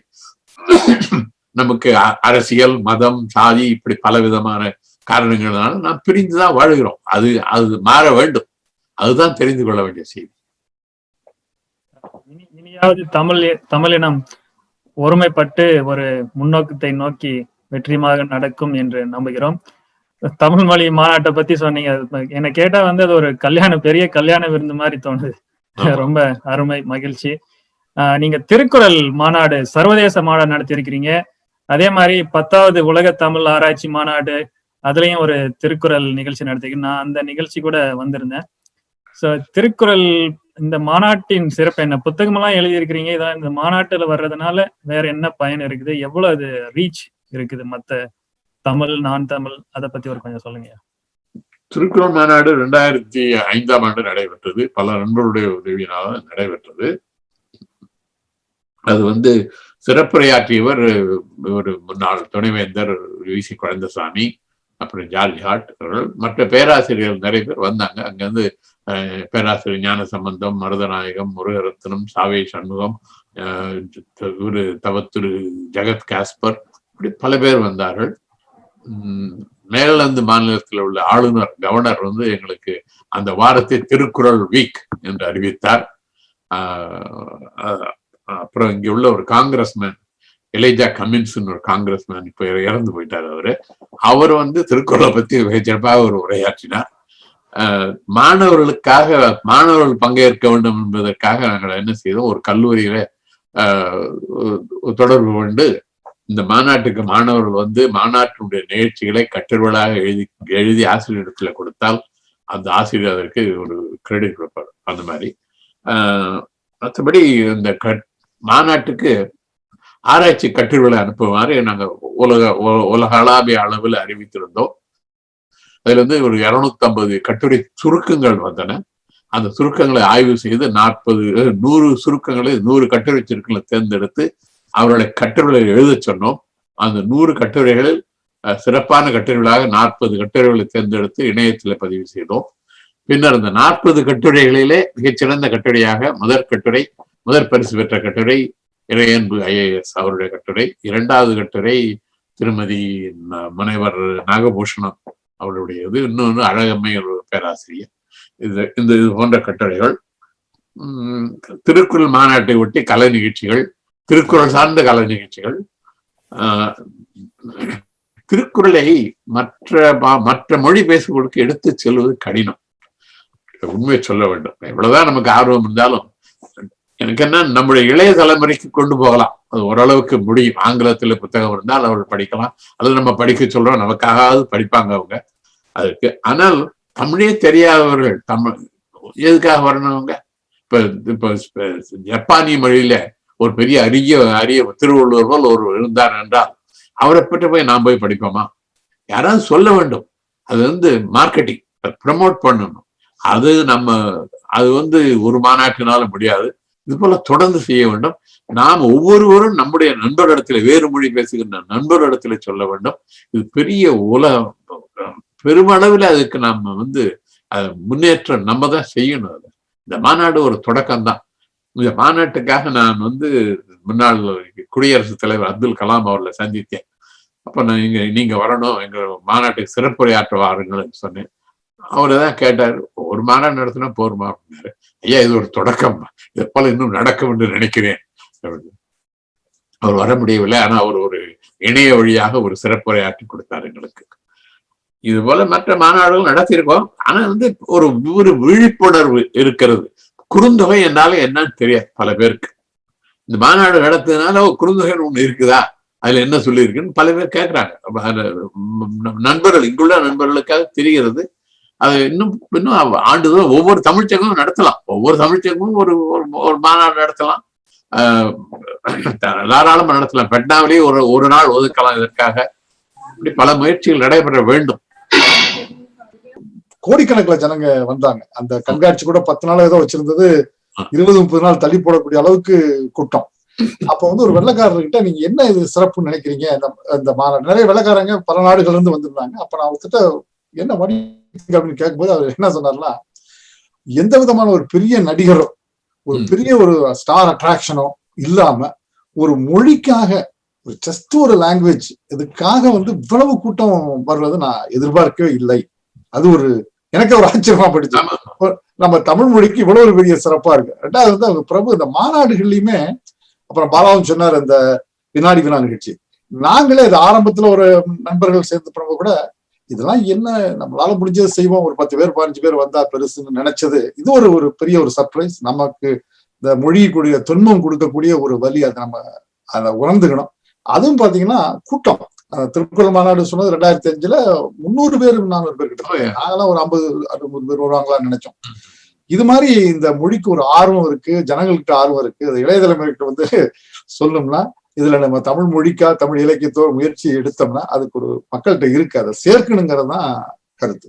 நமக்கு அரசியல், மதம், சாதி இப்படி பல விதமான காரணங்களால நாம் பிரிந்துதான் வாழ்கிறோம். அது மாற வேண்டும். அதுதான் தெரிந்து கொள்ள வேண்டிய செய்தி. இனியாவது தமிழினம் ஒருமைப்பட்டு ஒரு முன்னோக்கத்தை நோக்கி வெற்றிமாக நடக்கும் என்று நம்புகிறோம். தமிழ் மொழி மாநாட்டை பத்தி சொன்னீங்க. என்ன கேட்டா அது ஒரு பெரிய கல்யாண விருந்து மாதிரி தோணுது. ரொம்ப அருமை, மகிழ்ச்சி. நீங்க திருக்குறள் மாநாடு, சர்வதேச மாநாடு நடத்தியிருக்கிறீங்க. அதே மாதிரி 10வது உலக தமிழ் ஆராய்ச்சி மாநாடு, அதுலயும் ஒரு திருக்குறள் நிகழ்ச்சி நடத்திருக்கேன். நான் அந்த நிகழ்ச்சி கூட வந்திருந்தேன். சோ திருக்குறள் இந்த மாநாட்டின் சிறப்பு என்ன? புத்தகமெல்லாம் எழுதியிருக்கிறீங்க. இதான் இந்த மாநாட்டுல வர்றதுனால வேற என்ன பயன் இருக்குது? எவ்வளவு அது ரீச் இருக்குது மத்த தமிழ், நான் தமிழ், அதை பத்தி கொஞ்சம் சொல்லுங்க. திருக்குறள் மாநாடு 2005ஆம் ஆண்டு நடைபெற்றது. பல நண்பர்களுடைய உதவியினால நடைபெற்றது. அது சிறப்புரையாற்றியவர் ஒரு முன்னாள் துணைவேந்தர் வி.சி. குழந்தசாமி, அப்புறம் ஜார்ஜ் ஹார்ட் அவர்கள், மற்ற பேராசிரியர்கள் நிறைய பேர் வந்தாங்க. அங்கிருந்து பேராசிரியர் ஞானசம்பந்தம், மருதநாயகம், முருகரத்னம், சாவே சண்முகம், தவத்திரு ஜெகத் காஸ்பர், இப்படி பல பேர் வந்தார்கள். மேலந்து மாநிலத்தில் உள்ள ஆளுநர், கவர்னர் எங்களுக்கு அந்த வாரத்தை திருக்குறள் வீக் என்று அறிவித்தார். அப்புறம் இங்க உள்ள ஒரு காங்கிரஸ்மேன், எலேஜா கமின்ஸ் ஒரு காங்கிரஸ்மேன், இப்ப இறந்து போயிட்டார். அவர் திருக்குறளை பத்தி சிறப்பாக ஒரு உரையாற்றினார். மாணவர்கள் பங்கேற்க வேண்டும் என்பதற்காக நாங்கள் என்ன செய்தோம், ஒரு கல்லூரியில தொடர்பு கொண்டு இந்த மாநாட்டுக்கு மாணவர்கள் மாநாட்டினுடைய நிகழ்ச்சிகளை கட்டுரைகளாக எழுதி ஆசிரியரிடத்துல கொடுத்தால் அந்த ஆசிரியர் அதற்கு ஒரு கிரெடிட் கொடுப்பார். அந்த மாதிரி மற்றபடி இந்த மாநாட்டுக்கு ஆராய்ச்சி கட்டுரைகளை அனுப்புமாறு நாங்கள் உலகளாவிய அளவில் அறிவித்திருந்தோம். அதுல ஒரு 250 கட்டுரை சுருக்கங்கள் வந்தன. அந்த சுருக்கங்களை ஆய்வு செய்து 100 சுருக்கங்களை 100 கட்டுரை சுருக்கங்களை தேர்ந்தெடுத்து அவர்களை கட்டுரைகளை எழுத சொன்னோம். அந்த 100 கட்டுரைகளில் சிறப்பான கட்டுரைகளாக 40 கட்டுரைகளை தேர்ந்தெடுத்து இணையத்தில் பதிவு செய்தோம். பின்னர் அந்த 40 கட்டுரைகளிலே மிகச்சிறந்த கட்டுரையாக முதற் பரிசு பெற்ற கட்டுரை இறையன்பு IAS அவருடைய கட்டுரை, 2வது கட்டுரை திருமதி முனைவர் நாகபூஷணம் அவருடையது, இன்னொன்று அழகம்மை ஒரு பேராசிரியர். இது போன்ற கட்டுரைகள். திருக்குறள் மாநாட்டை ஒட்டி கலை நிகழ்ச்சிகள், திருக்குறள் சார்ந்த கலை நிகழ்ச்சிகள். திருக்குறளை மற்ற மொழி பேசுபவர்களுக்கு எடுத்து செல்வது கடினம், உண்மையை சொல்ல வேண்டும். எவ்வளவுதான் நமக்கு ஆர்வம் இருந்தாலும் எனக்கு என்ன, நம்முடைய இளைய தலைமுறைக்கு கொண்டு போகலாம், அது ஓரளவுக்கு முடியும். ஆங்கிலத்துல புத்தகம் இருந்தால் அவர்கள் படிக்கலாம், அல்லது நம்ம படிக்க சொல்றோம், நமக்காக படிப்பாங்க அவங்க அதுக்கு. ஆனால் தமிழே தெரியாதவர்கள் எதுக்காக வரணுங்க? இப்ப இப்ப ஜப்பானிய மொழியில ஒரு பெரிய அரிய திருவள்ளுவர் போல் ஒரு இருந்தார் என்றால் அவரை பற்றி போய் நான் போய் படிப்போமா? யாராவது சொல்ல வேண்டும். அது மார்க்கெட்டிங், ப்ரமோட் பண்ணணும். அது ஒரு மாநாட்டினால முடியாது. இது போல தொடர்ந்து செய்ய வேண்டும். நாம் ஒவ்வொருவரும் நம்முடைய நண்பரிடத்துல, வேறு மொழி பேசுகின்ற நண்பரிடத்துல சொல்ல வேண்டும். இது பெரிய பெருமளவில் அதுக்கு நாம முன்னேற்றம் நம்ம தான் செய்யணும். அது இந்த மாநாடு ஒரு தொடக்கம்தான். இந்த மாநாட்டுக்காக நான் முன்னாள் குடியரசுத் தலைவர் அப்துல் கலாம் அவர்களை சந்தித்தேன். அப்ப நான் நீங்க வரணும், எங்க மாநாட்டுக்கு சிறப்புரையாற்ற வாருங்கள்னு சொன்னேன். அவருதான் கேட்டாரு, ஒரு மாநாடு நடத்தினா போருமா அப்படின்னாரு. ஐயா, இது ஒரு தொடக்கம், இது போல இன்னும் நடக்கும் என்று நினைக்கிறேன். அவர் வர முடியவில்லை. ஆனா அவர் ஒரு இணைய வழியாக ஒரு சிறப்புரையாற்றி கொடுத்தார் எங்களுக்கு. இது போல மற்ற மாநாடுகள் நடத்தியிருக்கோம். ஆனா ஒரு விழிப்புணர்வு இருக்கிறது. குறுந்தொகை என்னால என்னன்னு தெரியாது பல பேருக்கு. இந்த மாநாடு நடத்துறதுனால குறுந்தொகை ஒண்ணு இருக்குதா, அதுல என்ன சொல்லி இருக்குன்னு பல பேர் கேட்கிறாங்க. நண்பர்கள், இங்குள்ள நண்பர்களுக்காக தெரிகிறது. அது இன்னும் ஆண்டுதோறும் ஒவ்வொரு தமிழ்ச்சங்கமும் நடத்தலாம். ஒவ்வொரு தமிழ்ச்சங்கமும் ஒரு மாநாடு நடத்தலாம், தாராளமா நடத்தலாம். பெட்னாவிலேயே ஒரு நாள் ஒதுக்கலாம் இதற்காக. இப்படி பல முயற்சிகள் நடைபெற வேண்டும். கோடிக்கணக்கில் ஜனங்க வந்தாங்க. அந்த கண்காட்சி கூட 10 நாள் ஏதோ வச்சிருந்தது, 20-30 நாள் தள்ளி போடக்கூடிய அளவுக்கு கூட்டம். அப்ப ஒரு வெள்ளைக்காரர்கிட்ட நீங்க என்ன இது சிறப்புன்னு நினைக்கிறீங்க இந்த மாநாடு? நிறைய வெள்ளைக்காரங்க பல நாடுகள்ல இருந்து வந்திருந்தாங்க. அப்ப நான் அவர்கிட்ட என்ன வடி அப்படின்னு கேட்கும்போது அவர் என்ன சொன்னார்னா, எந்த விதமான ஒரு பெரிய நடிகரோ ஒரு பெரிய ஒரு ஸ்டார் அட்ராக்ஷனோ இல்லாம ஒரு மொழிக்காக ஜஸ்ட் ஒரு லாங்குவேஜ் இதுக்காக இவ்வளவு கூட்டம் வர்றது நான் எதிர்பார்க்கவே இல்லை. அது எனக்கு ஒரு ஆச்சரியமா படிச்சு, நம்ம தமிழ் மொழிக்கு இவ்வளவு ஒரு பெரிய சிறப்பா இருக்கு. ரெண்டாவது அவங்க பிரபு இந்த மாநாடுகள்லயுமே, அப்புறம் பாலாவும் சொன்னார் இந்த வினாடி வினா நிகழ்ச்சி, நாங்களே இது ஆரம்பத்துல ஒரு நண்பர்கள் சேர்ந்த பிறகு கூட இதெல்லாம் என்ன நம்மளால முடிஞ்சதை செய்வோம், ஒரு 10 பேர் 15 பேர் வந்தா பெருசுன்னு நினைச்சது. இது ஒரு பெரிய ஒரு சர்ப்ரைஸ். நமக்கு இந்த மொழிக்குரிய துன்பம் கொடுக்கக்கூடிய ஒரு வலி, அதை உணர்ந்துக்கணும். அதுவும் பாத்தீங்கன்னா கூட்டம், திருக்குறள் மாநாடு சொன்னது 2005 300 பேர் 400 பேர் கிட்ட, நாங்கெல்லாம் ஒரு 50-60 பேர் வருவாங்களான்னு நினைச்சோம். இது மாதிரி இந்த மொழிக்கு ஒரு ஆர்வம் இருக்கு, ஜனங்கள்கிட்ட ஆர்வம் இருக்கு. அது இளைய தலைமுறைகிட்ட சொல்லணும்னா, இதுல நம்ம தமிழ் மொழிக்கா தமிழ் இலக்கியத்தோ முயற்சி எடுத்தோம்னா அதுக்கு ஒரு மக்கள்கிட்ட இருக்கு, அதை சேர்க்கணுங்கிறது தான் கருத்து.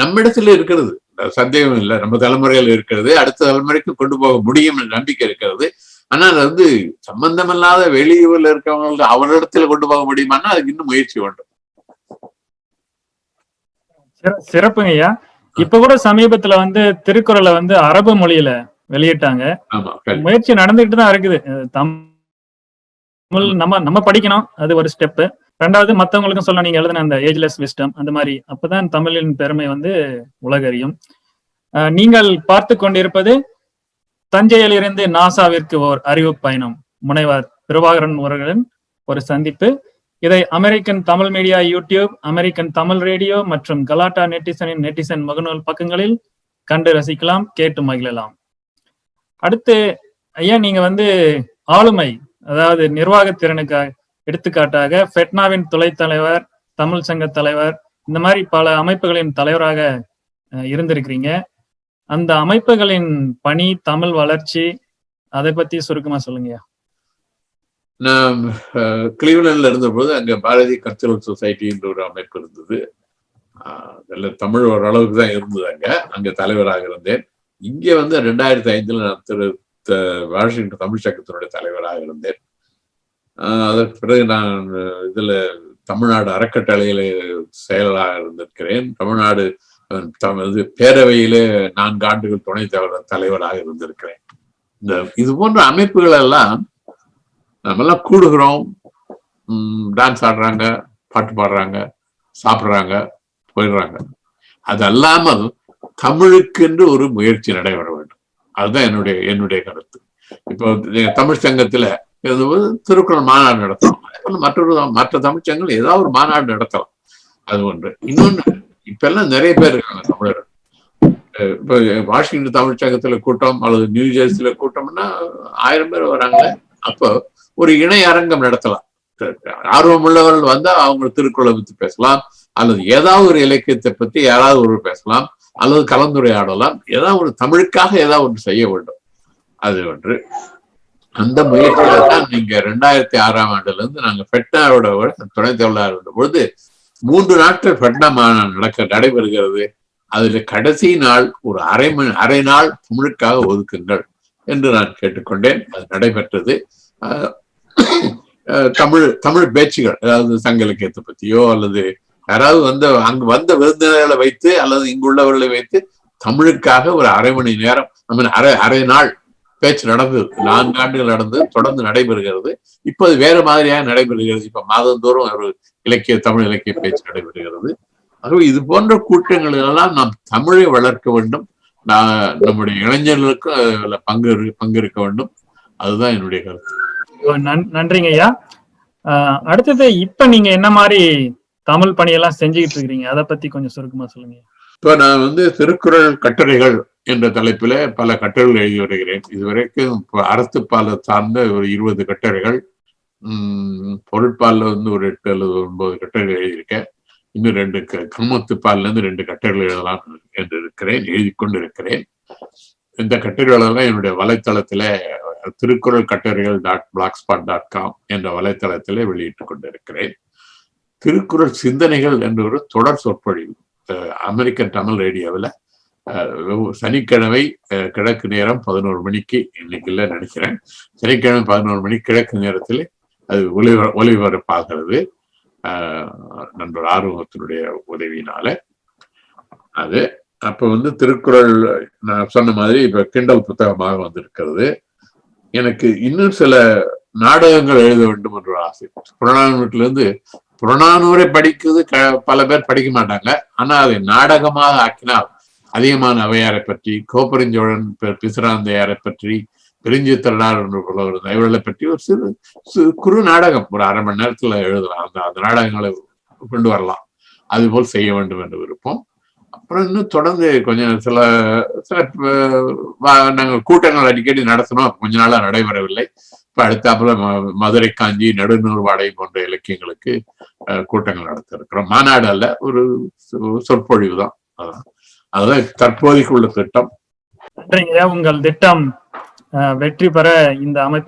நம்ம இடத்துல இருக்கிறது சந்தேகம் இல்லை, நம்ம தலைமுறையில் இருக்கிறது, அடுத்த தலைமுறைக்கு கொண்டு போக முடியும் நம்பிக்கை இருக்கிறது. ஆனால் அது சம்பந்தமில்லாத வெளியூர்ல இருக்கவங்களுக்கு அவரிடத்துல கொண்டு போக முடியுமான்னா அதுக்கு இன்னும் முயற்சி வேண்டும். சிறப்புங்க ஐயா. இப்ப கூட சமீபத்துல திருக்குறளை அரபு மொழியில வெளியிட்டாங்க. முயற்சி நடந்துகிட்டு தான் இருக்குது. தமிழ் நம்ம படிக்கணும், அது ஒரு ஸ்டெப். ரெண்டாவது மத்தவங்களுக்கும் சொல்ல, நீங்க எழுதின அந்த ஏஜ்லெஸ் விஸ்டம் அந்த மாதிரி, அப்பதான் தமிழின் பெருமை உலக அறியும். நீங்கள் பார்த்து கொண்டிருப்பது தஞ்சையில் இருந்து நாசாவிற்கு ஓர் அறிவு பயணம், முனைவர் பிரபாகரன் அவர்களின் ஒரு சந்திப்பு. இதை American Tamil media YouTube, American Tamil radio மற்றும் கலாட்டா நெட்டிசனின் நெட்டிசன் முகநூல் பக்கங்களில் கண்டு ரசிக்கலாம், கேட்டு மகிழலாம். அடுத்து ஐயா, நீங்க ஆளுமை, அதாவது நிர்வாகத்திறனுக்காக எடுத்துக்காட்டாக ஃபெட்னாவின் துணை தலைவர், தமிழ் சங்க தலைவர், இந்த மாதிரி பல அமைப்புகளின் தலைவராக இருந்திருக்கிறீங்க. அந்த அமைப்புகளின் பணி, தமிழ் வளர்ச்சி, அதை பத்தி சுருக்கமா சொல்லுங்க. நான் கிளீவ்லாண்ட்ல இருந்தபோது அங்க பாரதி கல்ச்சரல் சொசைட்டின்ற ஒரு அமைப்பு இருந்தது. தமிழ் ஓரளவுக்கு தான் இருந்தது. அங்க தலைவராக இருந்தேன். இங்க 2005 நான் வாஷிங்டன் தமிழ் சங்கத்தினுடைய தலைவராக இருந்தேன். அதற்கு பிறகு நான் இதுல தமிழ்நாடு அறக்கட்டளையில செயலராக இருந்திருக்கிறேன். தமிழ்நாடு பேரவையிலே 4 ஆண்டுகள் துணை தலைவராக இருந்திருக்கிறேன். இது போன்ற அமைப்புகள் எல்லாம் நம்மெல்லாம் கூடுகிறோம், டான்ஸ் ஆடுறாங்க, பாட்டு பாடுறாங்க, சாப்பிடுறாங்க, போயிடுறாங்க. அது அல்லாமல் தமிழுக்கென்று ஒரு முயற்சி நடைபெற வேண்டும். அதுதான் என்னுடைய கருத்து. இப்போ தமிழ் சங்கத்துல திருக்குறள் மாநாடு நடத்தலாம், மற்ற தமிழ்ச்சங்கங்கள் ஏதாவது ஒரு மாநாடு நடத்தலாம். அது ஒன்று. இன்னொன்று, இப்ப எல்லாம் நிறைய பேர் இருக்காங்க தமிழர்கள். இப்ப வாஷிங்டன் தமிழ் சங்கத்துல கூட்டம் அல்லது நியூ ஜெர்சில கூட்டம்னா 1000 பேர் வராங்களே. அப்போ ஒரு இணை அரங்கம் நடத்தலாம். ஆர்வம் உள்ளவர்கள் வந்தா அவங்க திருக்குறளை பத்தி பேசலாம், அல்லது ஏதாவது ஒரு இலக்கியத்தை பத்தி யாராவது ஒரு பேசலாம், அல்லது கலந்துரையாடலாம். ஏதாவது ஒரு தமிழுக்காக ஏதாவது ஒன்று செய்ய வேண்டும். அது ஒன்று. அந்த முயற்சியில தான் நீங்க 2006ஆம் ஆண்டுல இருந்து நாங்க ஃபெட்னாவோட துணைத் தலைவராக இருந்த பொழுது 3 நாட்கள் ஃபெட்னா மாநாடு நடைபெறுகிறது. அதுல கடைசி நாள் ஒரு அரை நாள் தமிழுக்காக ஒதுக்குங்கள் என்று நான் கேட்டுக்கொண்டேன். அது நடைபெற்றது. தமிழ் பேச்சுகள், அதாவது சங்க இலக்கியத்தை பத்தியோ அல்லது யாராவது அங்கு வந்த விருந்தினர்களை வைத்து அல்லது இங்குள்ளவர்களை வைத்து தமிழுக்காக ஒரு அரை மணி நேரம் அரை நாள் பேச்சு நடந்தது. 4 ஆண்டுகள் நடந்து தொடர்ந்து நடைபெறுகிறது. இப்ப அது வேற மாதிரியாக நடைபெறுகிறது. இப்ப மாதந்தோறும் ஒரு தமிழ் இலக்கிய பேச்சு நடைபெறுகிறது. ஆகவே இது போன்ற கூட்டங்கள் எல்லாம் நாம் தமிழை வளர்க்க வேண்டும். நம்முடைய இளைஞர்களுக்கும் அதுல பங்கெடுக்க வேண்டும். அதுதான் என்னுடைய கருத்து. நன்றிங்க ஐயா. அடுத்தது இப்ப நீங்க என்ன மாதிரி தமிழ் பணியெல்லாம் செஞ்சுக்கிட்டு இருக்கிறீங்க, அதை பத்தி கொஞ்சம் சுருக்கமா சொல்லுங்க. இப்ப நான் திருக்குறள் கட்டுரைகள் என்ற தலைப்பில பல கட்டுரைகள் எழுதி வருகிறேன். இதுவரைக்கும் அரசு பால சார்ந்த ஒரு 20 கட்டுரைகள், பொருட்பால்ல ஒரு 8 அல்லது 9 கட்டுரைகள் எழுதியிருக்கேன். இன்னும் 2 கம்மத்து பால்ல இருந்து 2 கட்டுரைகள் எழுதலாம் என்று எழுதி கொண்டு இருக்கிறேன். இந்த கட்டுரைகள் எல்லாம் என்னுடைய வலைத்தளத்துல திருக்குறள் கட்டுரைகள் .blogspot.com என்ற வலைத்தளத்திலே வெளியிட்டுக் கொண்டிருக்கிறேன். திருக்குறள் சிந்தனைகள் என்ற ஒரு தொடர் சொற்பொழிவு அமெரிக்கன் தமிழ் ரேடியோவில் சனிக்கிழமை கிழக்கு நேரம் 11 மணிக்கு, இன்னைக்கு இல்லை நினைக்கிறேன், சனிக்கிழமை 11 மணி கிழக்கு நேரத்தில் அது ஒளிபரப்பாகிறது. நண்பர் ஆர்வத்தினுடைய உதவியினால. அது அப்ப திருக்குறள் நான் சொன்ன மாதிரி இப்ப கிண்டல் புத்தகமாக வந்திருக்கிறது. எனக்கு இன்னும் சில நாடகங்கள் எழுத வேண்டும் என்ற ஆசை. புறநானூற்றிலிருந்து புறநானூரை படிக்கிறது பல பேர் படிக்க மாட்டாங்க. ஆனா அதை நாடகமாக ஆக்கினால் அதிகமான அவையாரை பற்றி, கோப்பெருஞ்சோழன் பிசிராந்தையாரை பற்றி, பிரிஞ்சித்திரனார் என்று புலவர் இவர்களை பற்றி ஒரு குறு நாடகம் ஒரு அரை மணி நேரத்துல எழுதலாம். அந்த நாடகங்களை கொண்டு வரலாம். அதுபோல் செய்ய வேண்டும் என்று விருப்பம். அப்புறம் இன்னும் தொடர்ந்து கொஞ்சம் சில நாங்கள் கூட்டங்கள் அடிக்கடி நடத்தினோம். கொஞ்ச நாளா நடைபெறவில்லை. இப்ப அடுத்தாப்புல மதுரை காஞ்சி, நடுநூறு வாடை போன்ற இலக்கியங்களுக்கு கூட்டங்கள் நடத்த இருக்கிறோம். மாநாடு அல்ல, ஒரு சொற்பொழிவு தான். அதுதான் தற்போதைக்கு உள்ள திட்டம். உங்கள் திட்டம் வெற்றி பெற இந்த அமைப்பு